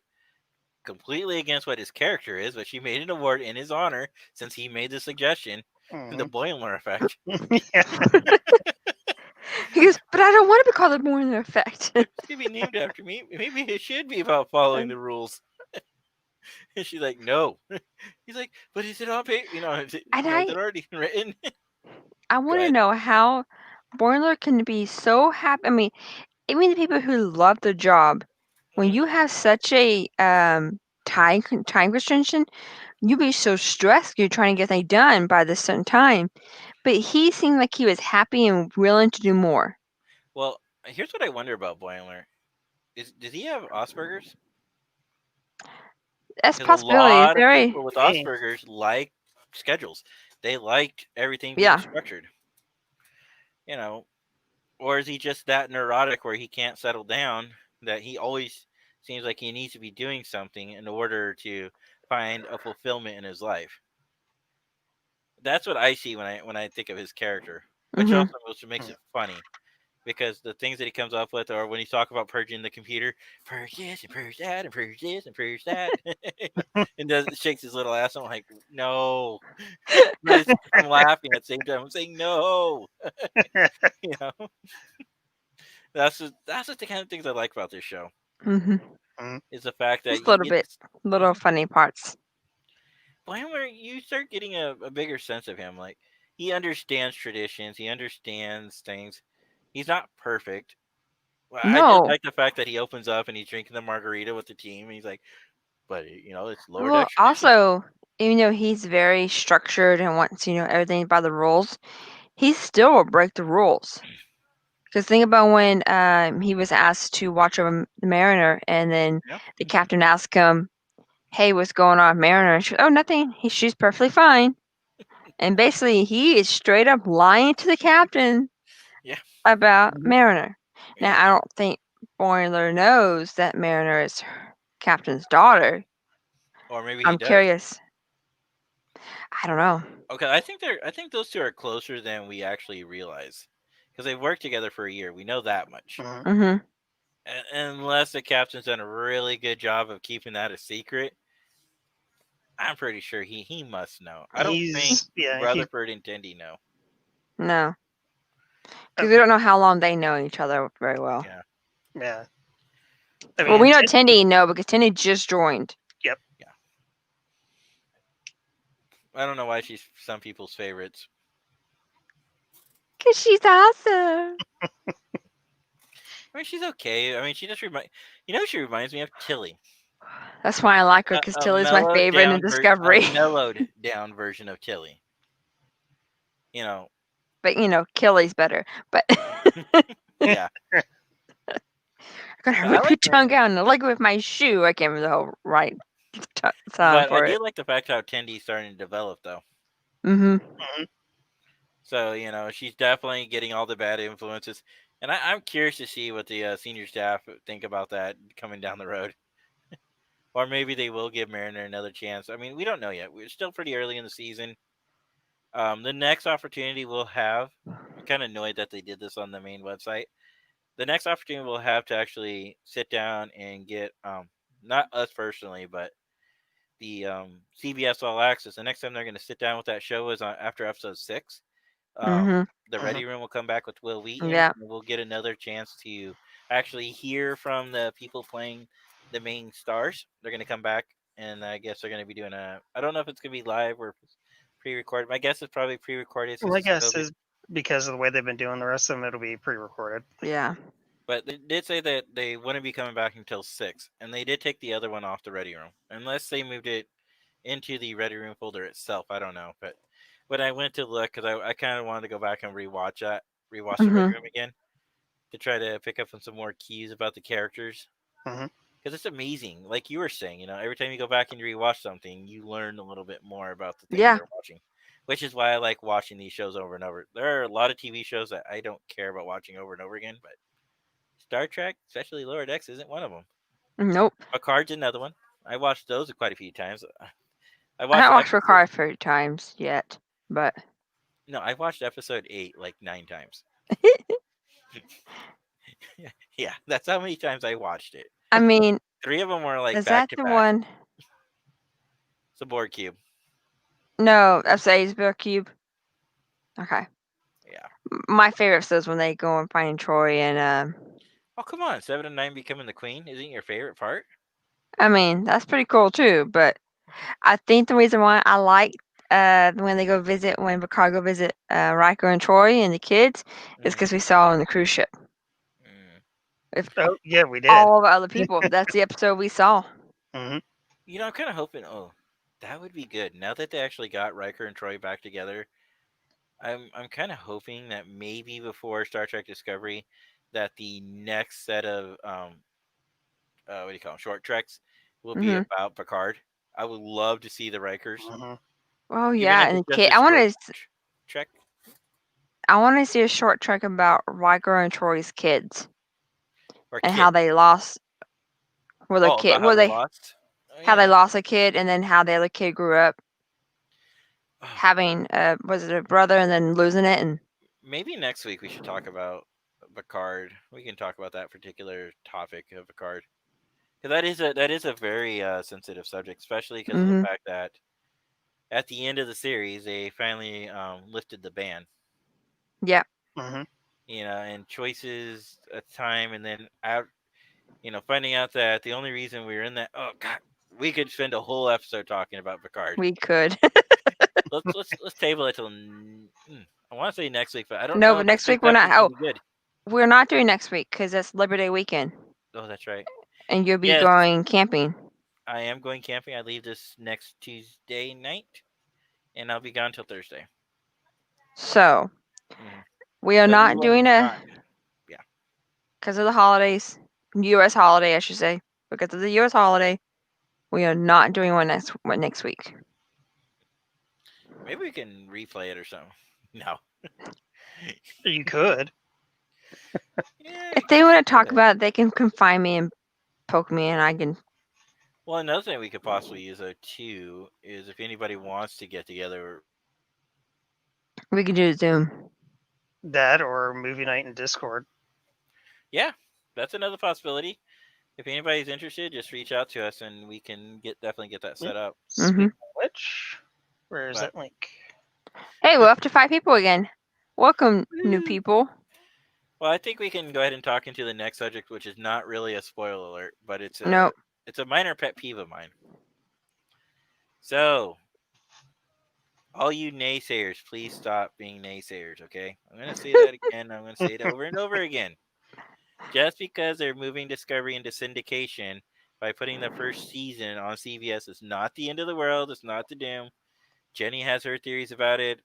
completely against what his character is, but she made an award in his honor since he made the suggestion. The Mhm. Boimler effect. Yeah. He goes, but I don't want to be called a Boimler effect. It's gonna be named after me. Maybe it should be about following the rules. And she's like, no. He's like, but is it on paper? Is it, And is it already written? I Go want to ahead. know how Boimler can be so happy. I mean, even the people who love the job, when Mhm. you have such a time restriction, you be so stressed. You're trying to get things done by this certain time. But he seemed like he was happy and willing to do more. Well, here's what I wonder about Boimler. Does he have Asperger's? That's a Because a possibility. It's lot of very people with Hey. Asperger's like schedules. They like everything being yeah. structured. You know, or is he just that neurotic where he can't settle down, that he always seems like he needs to be doing something in order to find a fulfillment in his life? That's what I see when I think of his character, which Mhm. also makes it funny because the things that he comes up with, or when he's talking about purging the computer, purge this and purge that and purge this and purge that, and shakes his little ass. I'm like, no, but I'm laughing at the same time. I'm saying no, you know. That's just the kind of things I like about this show. Mhm. Is the fact that Just a you little get bit, little funny parts. Blammer, you start getting a bigger sense of him. Like he understands traditions, he understands things. He's not perfect. Well, I did No. like the fact that he opens up and he's drinking the margarita with the team. And he's like, but it's lower Well, decks tradition. also, even though he's very structured and wants, everything by the rules, he still will break the rules. Because think about when he was asked to watch over the Mariner, and then Yeah. the captain asked him, "Hey, what's going on, with Mariner?" And she, "Oh, nothing. She's perfectly fine." And basically, he is straight up lying to the captain Yeah. about Mhm. Mariner. Now, Yeah. I don't think Boiler knows that Mariner is captain's daughter. Or maybe he I'm does. curious. I don't know. Okay, I think those two are closer than we actually realize. Because they've worked together for a year. We know that much. Mhm. Mhm. Unless the captain's done a really good job of keeping that a secret, I'm pretty sure he must know. I don't think He's Rutherford and Tendy know. No, uh, because we don't know how long they know each other very well. Yeah. yeah. I Well, mean, we know Tindy no because Tindy just joined. Yep. Yeah. I don't know why she's some people's favorites. Cause she's awesome. I mean, she's okay. I mean, she just she reminds me of Tilly. That's why I like her because A Tilly's my mellowed favorite in down Discovery. mellowed down version of Tilly. You know, But Killy's better. But yeah. I'm gonna I rip your like tongue Mariner, out and leg with my shoe. I can't remember the whole right time but I for do it. like the fact how Tendy's starting to develop, though. Mhm. Mhm. So she's definitely getting all the bad influences, and I'm curious to see what the senior staff think about that coming down the road. Or maybe they will give Mariner another chance. I mean, we don't know yet. We're still pretty early in the season. The next opportunity we'll have, I'm kind of annoyed that they did this on the main website. The next opportunity we'll have to actually sit down and get, not us personally, but the CBS All Access. The next time they're going to sit down with that show is after episode 6. Mhm. The Mhm. Ready Room will come back with Will Wheaton, Yeah. and we'll get another chance to actually hear from the people playing the main stars. They're going to come back, and I guess they're going to be doing I don't know if it's going to be live or pre-recorded. My guess is probably pre-recorded since My it's guess COVID. is because of the way they've been doing the rest of them, it'll be pre-recorded. Yeah. But they did say that they wouldn't be coming back until 6, and they did take the other one off the Ready Room, unless they moved it into the Ready Room folder itself. I don't know, but when I went to look, because I kind of wanted to go back and rewatch the Ready Mhm. Room again to try to pick up on some more keys about the characters. hmm Because it's amazing, like you were saying, every time you go back and you rewatch something, you learn a little bit more about the thing Yeah. you're watching, which is why I like watching these shows over and over. There are a lot of TV shows that I don't care about watching over and over again, but Star Trek, especially Lower Decks, isn't one of them. Nope. Picard's another one. I watched those quite a few times. I I watched haven't watched episode. Ricard 30 times yet, but No, I watched episode 8 like 9 times. Yeah, that's how many times I watched it. I mean, 3 of them were like is back that to the back. one? It's a board cube. No, that's Aesborough Cube. Okay. Yeah. My favorite is when they go and find Troy and Oh, come on. 7 and 9 becoming the queen isn't your favorite part? I mean, that's pretty cool too, but I think the reason why I like when they go visit when Picard go visit Riker and Troy and the kids is Mm, because we saw on the cruise ship. mm. If Oh, yeah, we did. all of the other people, that's the episode we saw. hmm I'm kind of hoping. Oh, that would be good. Now that they actually got Riker and Troy back together, I'm kind of hoping that maybe before Star Trek Discovery, that the next set of what do you call them, short treks will be Hmm about Picard. I would love to see the Rikers, hmm Oh even yeah, if and it's the just kid. a short trek. I want to see a short trek about Riker and Troy's kids Or and kid. how they lost, where the Oh, kid, about how they lost. Oh how they yeah. lost a kid, and then how the other kid grew up Oh, having was it a brother and then losing it and maybe next week we should talk about Picard. We can talk about that particular topic of Picard, because that is a very sensitive subject, especially because of the hmm fact that at the end of the series they finally lifted the ban. yeah. hmm And choices at the time, and then out, finding out that the only reason we were in that. Oh God, we could spend a whole episode talking about Picard. We could. Let's table it till. I want to say next week, but I don't No, know but if next this week we're not. episode's Oh, gonna be good. we're not doing next week because it's Labor Day weekend, Oh, that's right. and you'll be Yes, going camping. I am going camping. I leave this next Tuesday night, and I'll be gone till Thursday. So Mhm. we are So we not will doing not. Yeah. because of the holidays, U.S. holiday, I should say, because of the U.S. holiday. We are not doing one next week. Maybe we can replay it or something. No. You could. Yeah. If they want to talk about it, they can confine me and poke me, and I can. Well, another thing we could possibly use though too is if anybody wants to get together. We can do Zoom. That or movie night in Discord. Yeah, that's another possibility. If anybody's interested, just reach out to us and we can definitely get that set up. Speaking of which, where is But- that link? Hey, we're up to 5 people again. Welcome, new Woo. people. Well, I think we can go ahead and talk into the next subject, which is not really a spoiler alert, but it's a Nope. it's a minor pet peeve of mine. So, all you naysayers, please stop being naysayers, okay? I'm going to say that again. I'm going to say it over and over again. Just because they're moving Discovery into syndication by putting the first season on CBS is not the end of the world. It's not the doom. Jenny has her theories about it.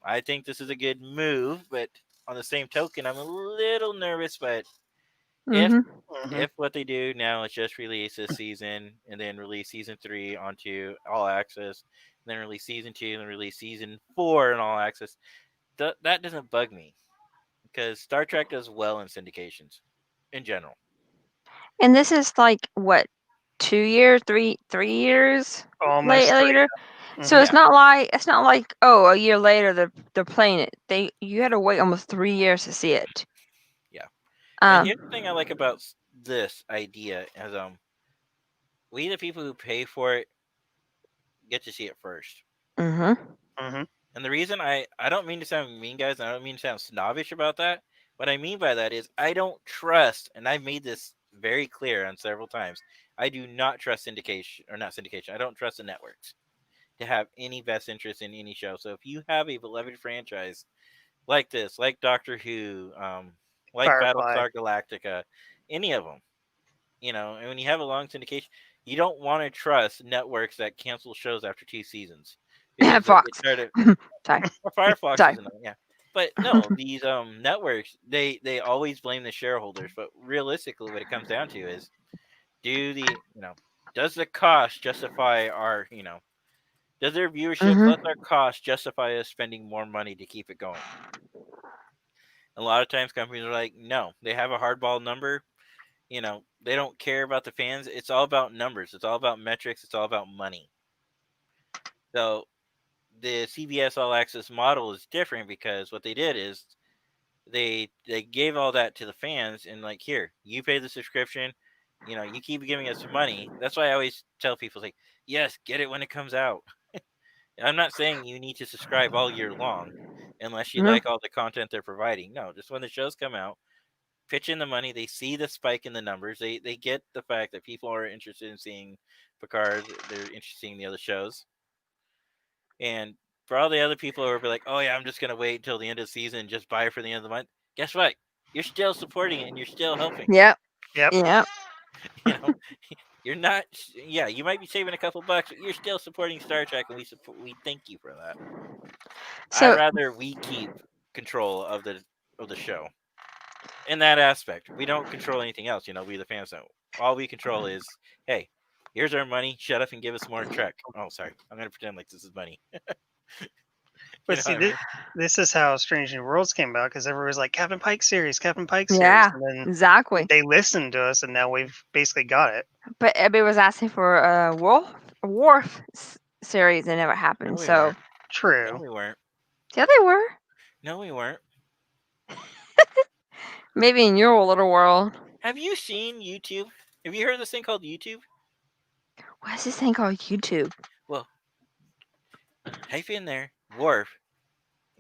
I think this is a good move, but on the same token, I'm a little nervous. But if hmm if what they do now is just release this season and then release season 3 onto All Access, and then release season 2 and then release season 4 in All Access, that doesn't bug me because Star Trek does well in syndications in general. And this is like what, 2 years, 3 years Almost three. later. Mhm. So it's not like oh, a year later they're playing it. You had to wait almost 3 years to see it. Yeah. And here's Um. the thing I like about this idea is we the people who pay for it get to see it first. Mhm. Mhm. And the reason I don't mean to sound mean, guys, and I don't mean to sound snobbish about that. What I mean by that is I don't trust, and I've made this very clear on several times. I do not trust syndication, or not syndication. I don't trust the networks. to have any best interest in any show. So if you have a beloved franchise like this, like Doctor Who, like Firefly. Battlestar Galactica, any of them, and when you have a long syndication, you don't want to trust networks that cancel shows after 2 seasons because they Fox. try to. Sorry. Or Firefox Sorry. is another, yeah. But no, these networks they always blame the shareholders. But realistically, what it comes down to is, does the cost justify our does their viewership Mhm. plus our cost justify us spending more money to keep it going? A lot of times companies are like, no, they have a hardball number. They don't care about the fans. It's all about numbers. It's all about metrics. It's all about money. So the CBS All Access model is different because what they did is they gave all that to the fans and like, here, you pay the subscription, you keep giving us money. That's why I always tell people like, yes, get it when it comes out. I'm not saying you need to subscribe all year long unless you Mhm. like all the content they're providing. No, just when the shows come out, pitch in the money. They see the spike in the numbers. They get the fact that people are interested in seeing Picard. They're interested in the other shows. And for all the other people who are like, oh yeah, I'm just gonna wait until the end of the season and just buy it for the end of the month. Guess what? You're still supporting it and you're still helping. Yep. Yep. Yep. You know, you're not. Yeah, you might be saving a couple bucks, but you're still supporting Star Trek, and we thank you for that. I'd So rather we keep control of the show in that aspect. We don't control anything else. We the fans don't. All we control is, hey, here's our money. Shut up and give us more Trek. Oh, sorry, I'm gonna pretend like this is money. You But know see, what I mean? this is how Strange New Worlds came about because everyone was like Captain Pike series, Captain Pike series, yeah, and then exactly. they listened to us, and now we've basically got it. But everybody was asking for a Worf series, and it never No, happened. we So weren't. No, True. we weren't. yeah, they were. No, we weren't. Maybe in your little world. Have you seen YouTube? Have you heard of this thing called YouTube? What's this thing called YouTube? Well, type in there Worf,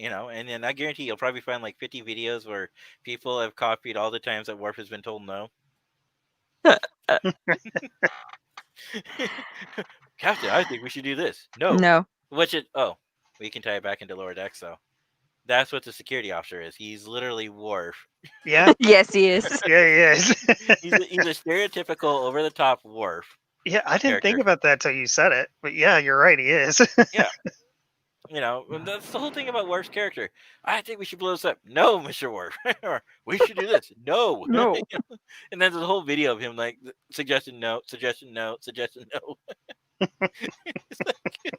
and then I guarantee you'll probably find like 50 videos where people have copied all the times that Worf has been told no. Captain, I think we should do this. No. No. We can tie it back into Lower Decks though. That's what the security officer is. He's literally Worf. Yeah. Yes, he is. Yeah, he is. He's a stereotypical over the top Worf. Yeah, I didn't think character. about that till you said it. But yeah, you're right. He is. Yeah. And that's the whole thing about Worf's character. I think we should blow this up. No, Mr. Worf. Or we should do this. No. No. And then there's a whole video of him like suggestion no, suggestion no, suggestion no. It's like-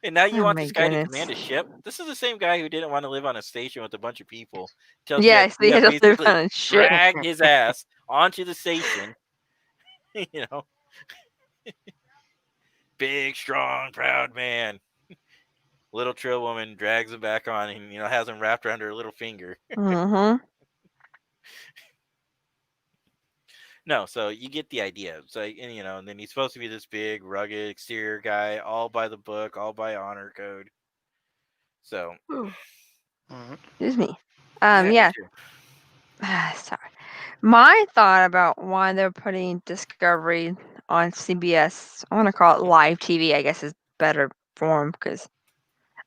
and now you Oh want my this guy to goodness. command a ship? This is the same guy who didn't want to live on a station with a bunch of people. Yes, we he have has to live basically on a ship. dragged his ass onto the station. Big, strong, proud man. Little Trill woman drags him back on and has him wrapped around her little finger. Mm-hmm. No, so you get the idea. So and then he's supposed to be this big, rugged exterior guy, all by the book, all by honor code. So Mhm. Excuse me. me Yeah. too. Sorry. My thought about why they're putting Discovery on CBS, I want to call it live TV, I guess is better form because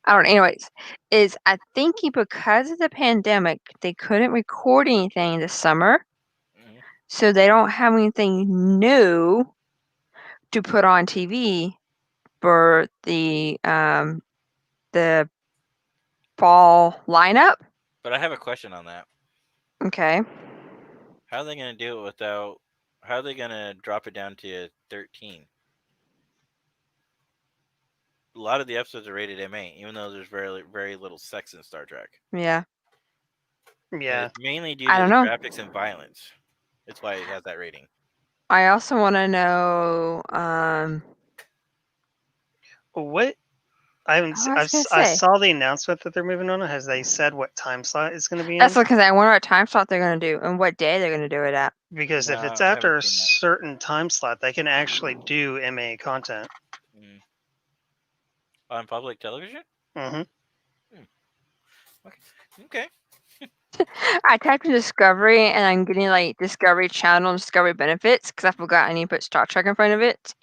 I don't know. Anyways, is I think because of the pandemic, they couldn't record anything this summer, Mhm. so they don't have anything new to put on TV for the fall lineup. But I have a question on that. Okay. How are they going to do it without? How are they going to drop it down to 13? A lot of the episodes are rated MA, even though there's very, very little sex in Star Trek. Yeah. And Yeah. it's mainly due I to don't the know. graphics and violence. That's why it has that rating. I also want to know. What? I haven't. Oh, I was gonna I say. saw the announcement that they're moving on. Has they said what time slot it's going to be in? That's because I wonder what time slot they're gonna do and what day they're gonna do it at. Because if No, it's I after a haven't seen certain time slot, they can actually do MA content. that. On public television? Hmm. Okay. I typed in Discovery and I'm getting like Discovery Channel and Discovery Benefits because I forgot I need to put Star Trek in front of it.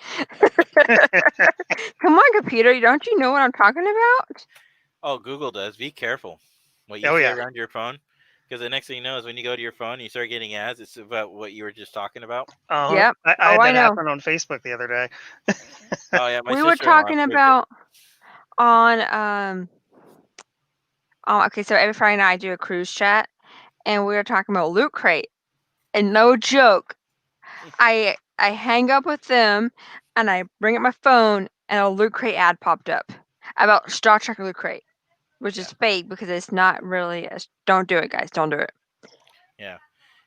Come on, computer, don't you know what I'm talking about? Oh, Google does. Be careful what you Oh say yeah. around your phone, because the next thing you know is when you go to your phone, and you start getting ads. It's about what you were just talking about. Uh-huh. Yep. I Oh, had I that know. happen on Facebook the other day. Oh yeah, my We were sister-in-law talking approved it. about on oh, okay, so every Friday night I do a cruise chat and we were talking about Loot Crate. And no joke, I hang up with them and I bring up my phone and a Loot Crate ad popped up about Star Trek Loot Crate, which is Yeah. fake because it's not really don't do it, guys. Don't do it. Yeah.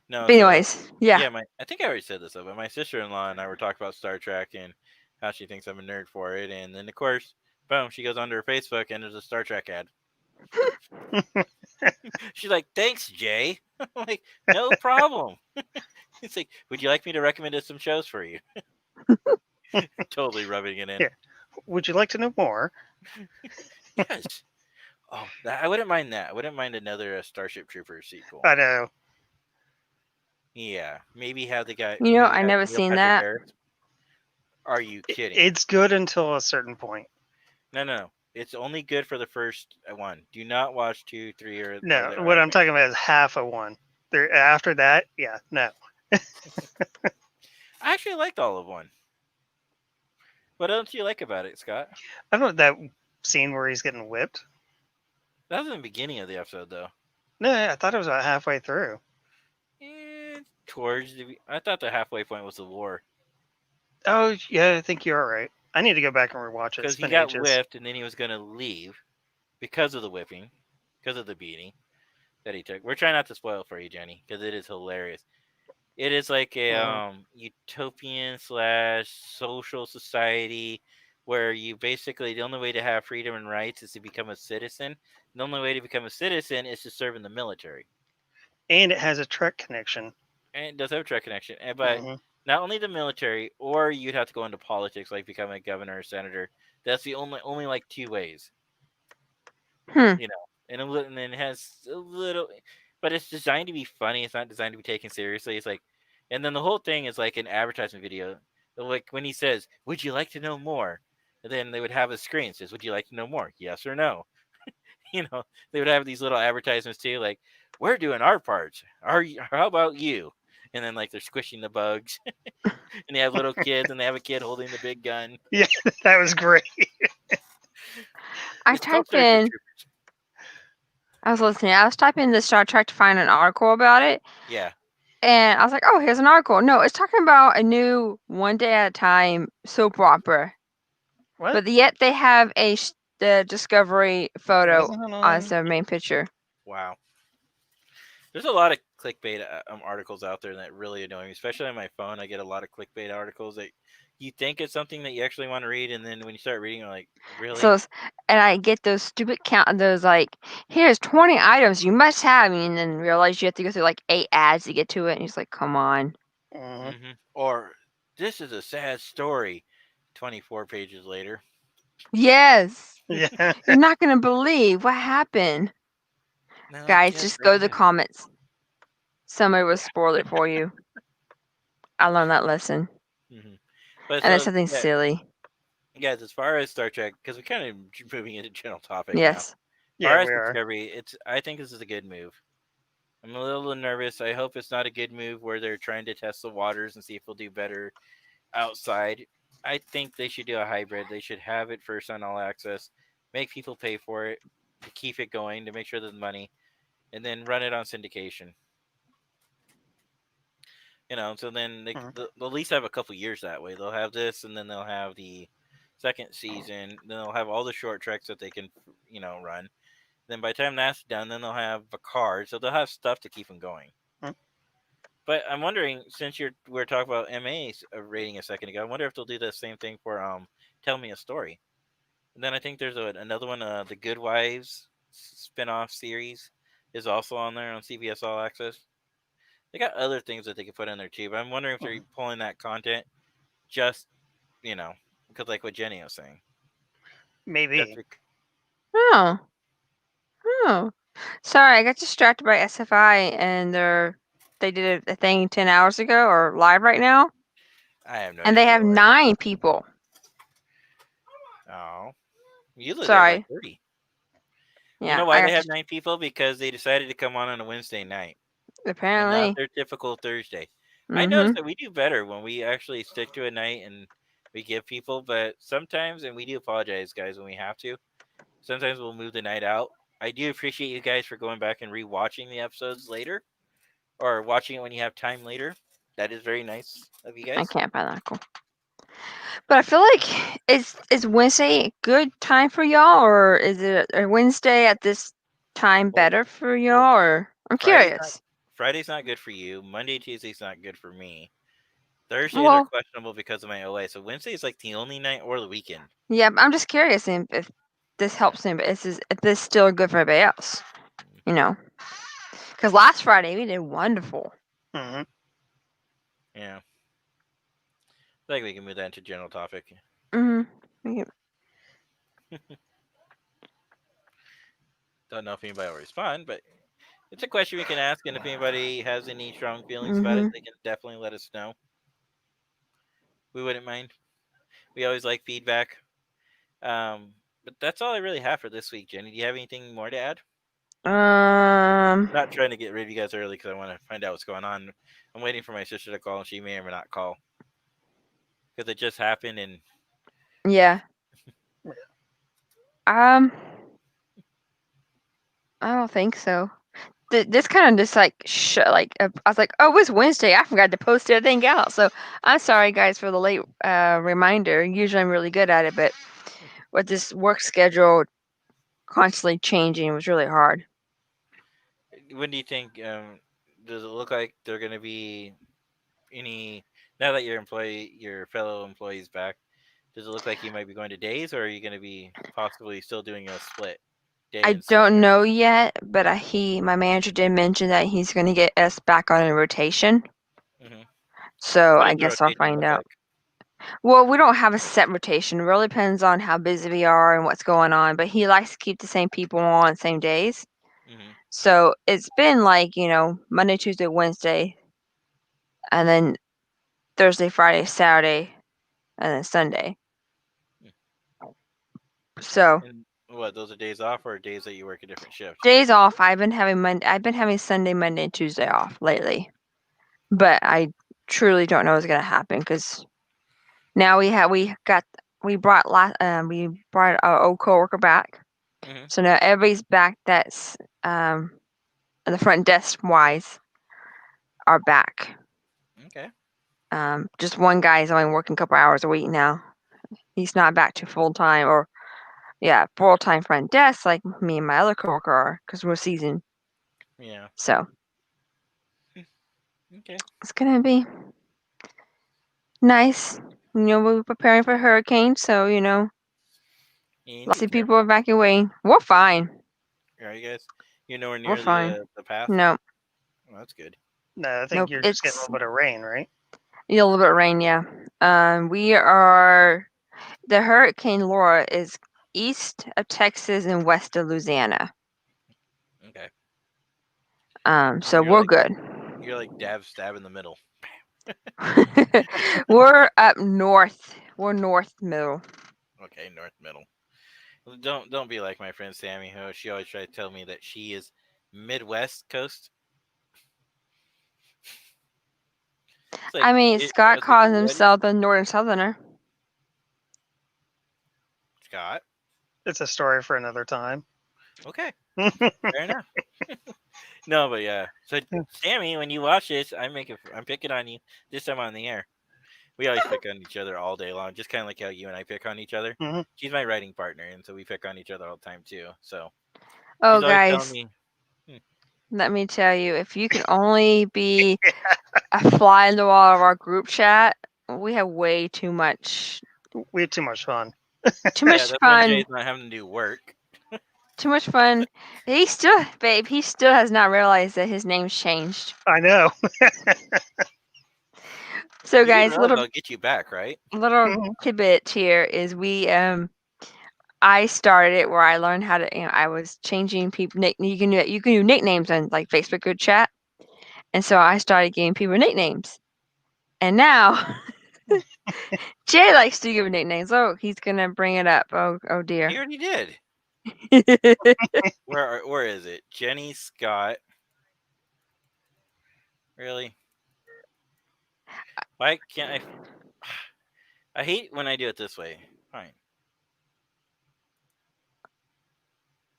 No, But so anyways, yeah. yeah, I think I already said this though, but my sister-in-law and I were talking about Star Trek and how she thinks I'm a nerd for it, and then of course, boom, she goes onto her Facebook and there's a Star Trek ad. She's like, "Thanks, Jay." I'm like, "No problem." It's like, "Would you like me to recommend some shows for you?" Totally rubbing it in. Yeah. Would you like to know more? Yes. Oh, I wouldn't mind that. I wouldn't mind another Starship Troopers sequel. I know. Yeah, maybe have the guy, You know, maybe I have never Neil seen Patrick that. Harris. Are you kidding? It's good until a certain point. No. It's only good for the first one. Do not watch 2, 3, or No, the what I'm remaining. talking about is half of one. There after that, yeah, no. I actually liked all of one. What don't you like about it, Scott? I don't know that scene where he's getting whipped. That was in the beginning of the episode, though. No, I thought it was about halfway through. I thought the halfway point was the war, Oh yeah, I think you're right. I need to go back and rewatch it. It's because he been got ages. whipped and then he was gonna leave because of the whipping, because of the beating that he took. We're trying not to spoil it for you, Jenny, because it is hilarious. It is like a Mhm. utopian slash social society where you basically, the only way to have freedom and rights is to become a citizen. The only way to become a citizen is to serve in the military. And it has a Trek connection. And it does have a direct connection. But Hmm. not only the military, or you'd have to go into politics, like become a governor or senator. That's the only like two ways, Hmm. you know. And then it has a little, but it's designed to be funny. It's not designed to be taken seriously. It's like, and then the whole thing is like an advertisement video. Like when he says, "Would you like to know more?" And then they would have a screen that says, "Would you like to know more? Yes or no?" They would have these little advertisements too, like, "We're doing our parts. How about you?" And then like they're squishing the bugs, and they have little kids, and they have a kid holding the big gun. Yeah, that was great. I It's called typed Starship in. Troopers. I was listening. I was typing in the Star Trek to find an article about it, Yeah. and I was like, "Oh, here's an article." No, it's talking about a new One Day at a Time soap opera, What? but yet they have the Discovery photo Wasn't it as on? their main picture. Wow. There's a lot of clickbait articles out there that really annoy me, especially on my phone. I get a lot of clickbait articles that you think it's something that you actually want to read, and then when you start reading, you're like, So, really? and I get those stupid those like, here's 20 items you must have, and then realize you have to go through like 8 ads to get to it, and he's like, come on. Mhm. Or this is a sad story. 24 pages later. Yes, Yeah. you're not gonna believe what happened, No, like, guys. yes, Just I go to the did. comments. Somebody will Yeah. spoil it for you. I learned that lesson, hmm But and it's so, something yeah, silly. guys, as far as Star Trek, because we're kind of moving into general topic now. As Yes. far Yeah, as we are. Discovery, I think this is a good move. I'm a little nervous. I hope it's not a good move where they're trying to test the waters and see if we'll do better outside. I think they should do a hybrid. They should have it first on all access, make people pay for it to keep it going, to make sure there's money, and then run it on syndication. So then Mhm. they'll at least have a couple years that way. They'll have this, and then they'll have the second season. Then they'll have all the short treks that they can, run. Then by the time that's done, then they'll have a card, so they'll have stuff to keep them going. Mhm. But I'm wondering, since we're talking about MA's rating a second ago, I wonder if they'll do the same thing for Tell Me a Story. And then I think there's another one, the Good Wives spin-off series is also on there on CBS All Access. They got other things that they could put in there too, but I'm wondering if they're Mhm. pulling that content just, because like what Jenny was saying. Just Maybe. bec- Oh. Oh. Sorry, I got distracted by SFI, and they did a thing 10 hours ago or live right now, I have no and idea they who have it was. 9 people. Oh, usually they have like Sorry. 30. Yeah, You know I why they got have 9 people? Because they decided to come on a Wednesday night and not apparently. their typical Thursday. I noticed that we do better when we actually stick to a night and we give people, but sometimes, and we do apologize, guys, when we have to. Sometimes we'll move the night out. I do appreciate you guys for going back and rewatching the episodes later, or watching it when you have time later. That is very nice of you I guys. can't find that cool. But I feel like is Wednesday a good time for y'all, or is it a Wednesday at this time Well, better for y'all? well, Or I'm Friday's not curious. Friday's not good for you. Monday, Tuesday's not good for me. Thursdays are Well, questionable because of my OA. So Wednesday is like the only night or the weekend. yeah, I'm just curious if this helps him, but if this still good for everybody else, you know? Because last Friday we did wonderful. Hmm. Yeah. I think we can move that into general topic. Mm-hmm. Don't know if anybody will respond, but it's a question we can ask, and if anybody has any strong feelings about it, Mm-hmm. they can definitely let us know. We wouldn't mind. We always like feedback. But that's all I really have for this week, Jenny. Do you have anything more to add? Not trying to get rid of you guys early because I want to find out what's going on. I'm waiting for my sister to call, and she may or may not call because it just happened. And Yeah. I don't think so. This kind of just like I was like, oh, it's Wednesday. I forgot to post everything out. So I'm sorry, guys, for the late reminder. Usually I'm really good at it, but with this work schedule constantly changing, it was really hard. when do you think? Does it look like they're going to be any now that your fellow employees back? Does it look like you might be going to days, or are you going to be possibly still doing a split day I and split don't night? know yet, but my manager did mention that he's going to get us back on a rotation. Mm-hmm. So What I does the guess I'll rotation find look out. like? Well, we don't have a set rotation. It really depends on how busy we are and what's going on. But he likes to keep the same people on same days. Mm-hmm. So it's been like, Monday, Tuesday, Wednesday, and then Thursday, Friday, Saturday, and then Sunday. So And what? Those are days off or days that you work a different shift? days off, I've been having Sunday, Monday, and Tuesday off lately. But I truly don't know what's gonna happen because now we brought our old coworker back. Mm-hmm. So now everybody's back that's in the front desk wise are back. Okay. Just one guy is only working a couple hours a week now. He's not back to full time or full time front desk like me and my other coworker are because we're seasoned. Yeah. So Okay. it's gonna be nice. We're preparing for hurricane, so You need to lots be of people careful. are evacuating. We're fine. Are you guys? You're nowhere We're near fine. the path. No, Well, that's good. No, I think nope. you're just getting a It's little bit of rain, right? a little bit of rain, yeah. We are the Hurricane Laura is east of Texas and west of Louisiana. Okay. So You're we're like good. you're like dab stab in the middle. We're up north. We're north middle. Okay, north middle. Well, don't be like my friend Sammy, who she always tried to tell me that she is Midwest coast. It's like I mean, I Scott was like, calls what? himself a northern southerner. Scott? It's a story for another time. Okay, fair enough. No, but yeah. So Sammy, when you watch this, I'm picking on you this time on the air. We always pick on each other all day long, just kind of like how you and I pick on each other. Hmm. She's my writing partner, and so we pick on each other all the time too. So Oh, she's always telling guys, me, let me tell you, if you can only be a fly in the wall of our group chat, we have way too much, We had too much fun. too "Yeah, much that's when fun, Jay's not having to do work." too much fun. He still, babe, he still has not realized that his name's changed. I know. So, You do guys, realize I'll get you back, right? little Mhm. tidbit here is we I started it where I learned how to. I was changing people. You can do nicknames on like Facebook group chat, and so I started giving people nicknames. And now Jay likes to give nicknames. Oh, he's gonna bring it up. Oh He dear. already did. Where is it? Jenny Scott. Really? Why can't I? I hate when I do it this way. Fine.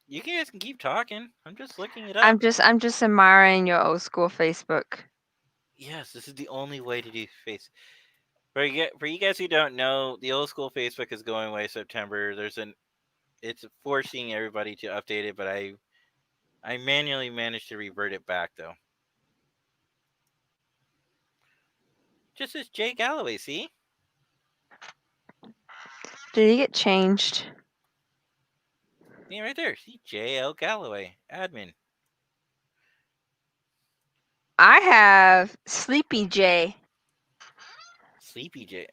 You guys can keep talking. I'm just looking it up. I'm just admiring your old school Facebook. Yes, this is the only way to do face. For you guys who don't know, the old school Facebook is going away September. It's forcing everybody to update it, but I manually managed to revert it back though. Just as Jay Galloway, see? Did he get changed? Yeah, right there. See, J.L. Galloway, admin. I have Sleepy J. Sleepy J.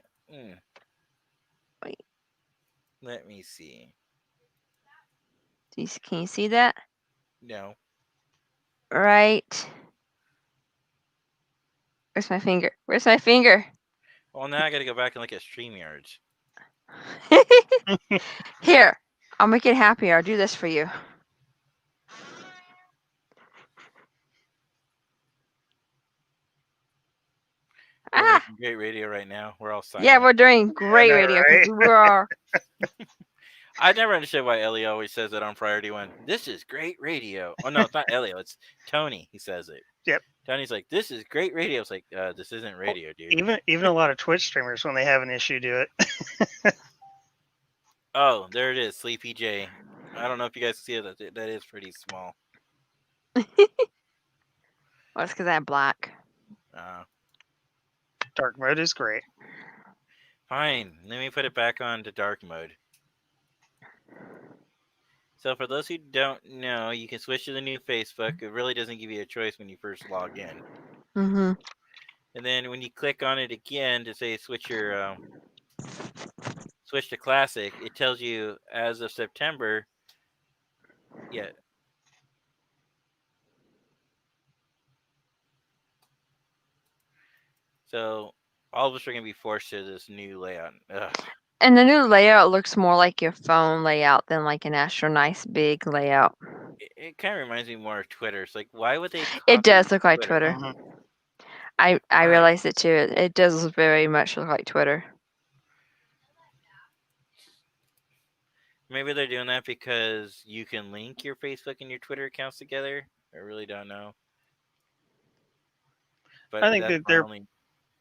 Wait. Let me see. Can you see that? No. Right. Where's my finger? Where's my finger? Well, now I gotta go back and look at StreamYards. Here, I'll make it happier. I'll do this for you. We're Ah, making great radio right now. We're all silent. yeah, we're doing great know, radio right? because we are. I never understood why Ellie always says it on Priority One. This is great radio. Oh no, it's not Ellie. It's Tony. He says it. Yep. Tony's like, "This is great radio." It's like, this isn't radio, dude. Even a lot of Twitch streamers, when they have an issue, do it. Oh, there it is, Sleepy J. I don't know if you guys see it. That is pretty small. Well, it's because I have black. Dark mode is great. Fine. Let me put it back on to dark mode. So for those who don't know, you can switch to the new Facebook. It really doesn't give you a choice when you first log in. Mm-hmm. And then when you click on it again to say switch to classic, it tells you as of September. Yeah. So all of us are gonna be forced to this new layout. Ugh. And the new layout looks more like your phone layout than like an extra nice big layout. It kind of reminds me more of Twitter. It's like, why would they? It does copy look like Twitter. Mhm. I Why? realized it too. It does very much look like Twitter. Maybe they're doing that because you can link your Facebook and your Twitter accounts together. I really don't know. But I think that's that my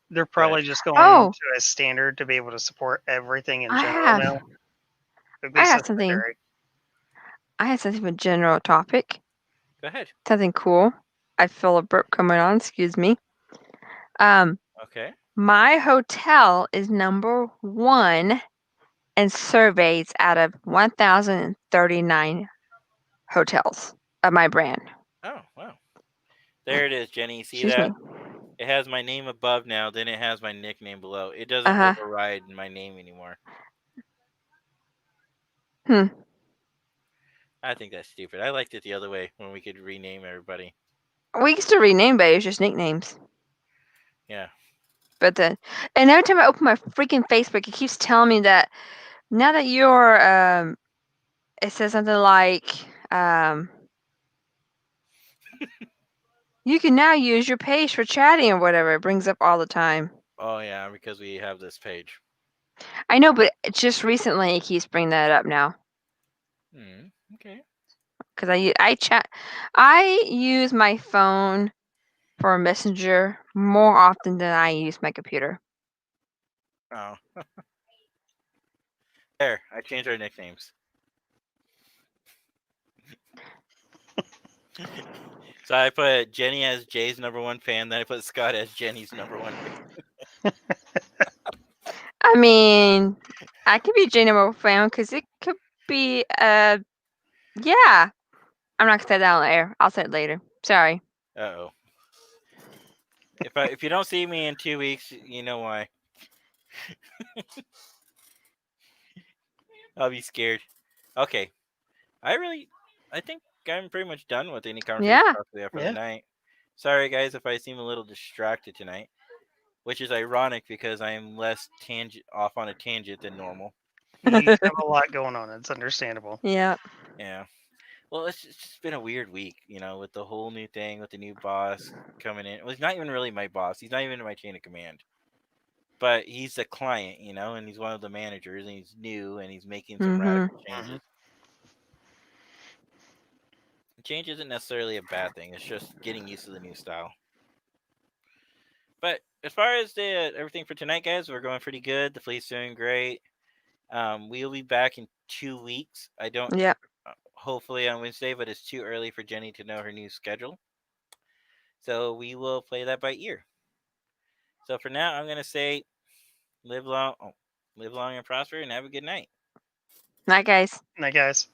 they're probably just going Oh. to a standard to be able to support everything in I general have- now. At I least have that's something. very- I had something for general topic. Go ahead. Something cool. I feel a burp coming on. Excuse me. Okay. My hotel is number 1 in surveys out of 1,039 hotels of my brand. Oh, wow. There it is, Jenny. See Excuse that? me. It has my name above now, then it has my nickname below. It doesn't override my name anymore. I think that's stupid. I liked it the other way when we could rename everybody. We used to rename, but it was just nicknames. Yeah. But and every time I open my freaking Facebook, it keeps telling me that now that you're it says something like you can now use your page for chatting or whatever. It brings up all the time. Oh, yeah, because we have this page. I know, but just recently it keeps bringing that up now. Okay. Because I use my phone for Messenger more often than I use my computer. Oh. There, I changed our nicknames. So I put Jenny as Jay's number 1 fan, then I put Scott as Jenny's number 1 fan. I mean, I could be J number 1 fan because it could be yeah. I'm not gonna say that on the air. I'll say it later. Sorry. Uh-oh. If you don't see me in 2 weeks, you know why. I'll be scared. Okay. I think I'm pretty much done with any conversation Yeah. talk we have for Yeah. the night. Sorry, guys, if I seem a little distracted tonight, which is ironic because I am less off on a tangent than normal. You have a lot going on. It's understandable. Yeah. Yeah. Well, it's just been a weird week, with the whole new thing, with the new boss coming in. Well, he's not even really my boss. He's not even in my chain of command. But he's a client, and he's one of the managers, and he's new, and he's making some radical changes. Change isn't necessarily a bad thing. It's just getting used to the new style. But as far as the everything for tonight, guys, we're going pretty good. The fleet's doing great. We'll be back in 2 weeks. I don't. Yeah. Hopefully on Wednesday, but it's too early for Jenny to know her new schedule. So we will play that by ear. So for now, I'm gonna say, live long and prosper, and have a good night. Night, guys. Night, guys.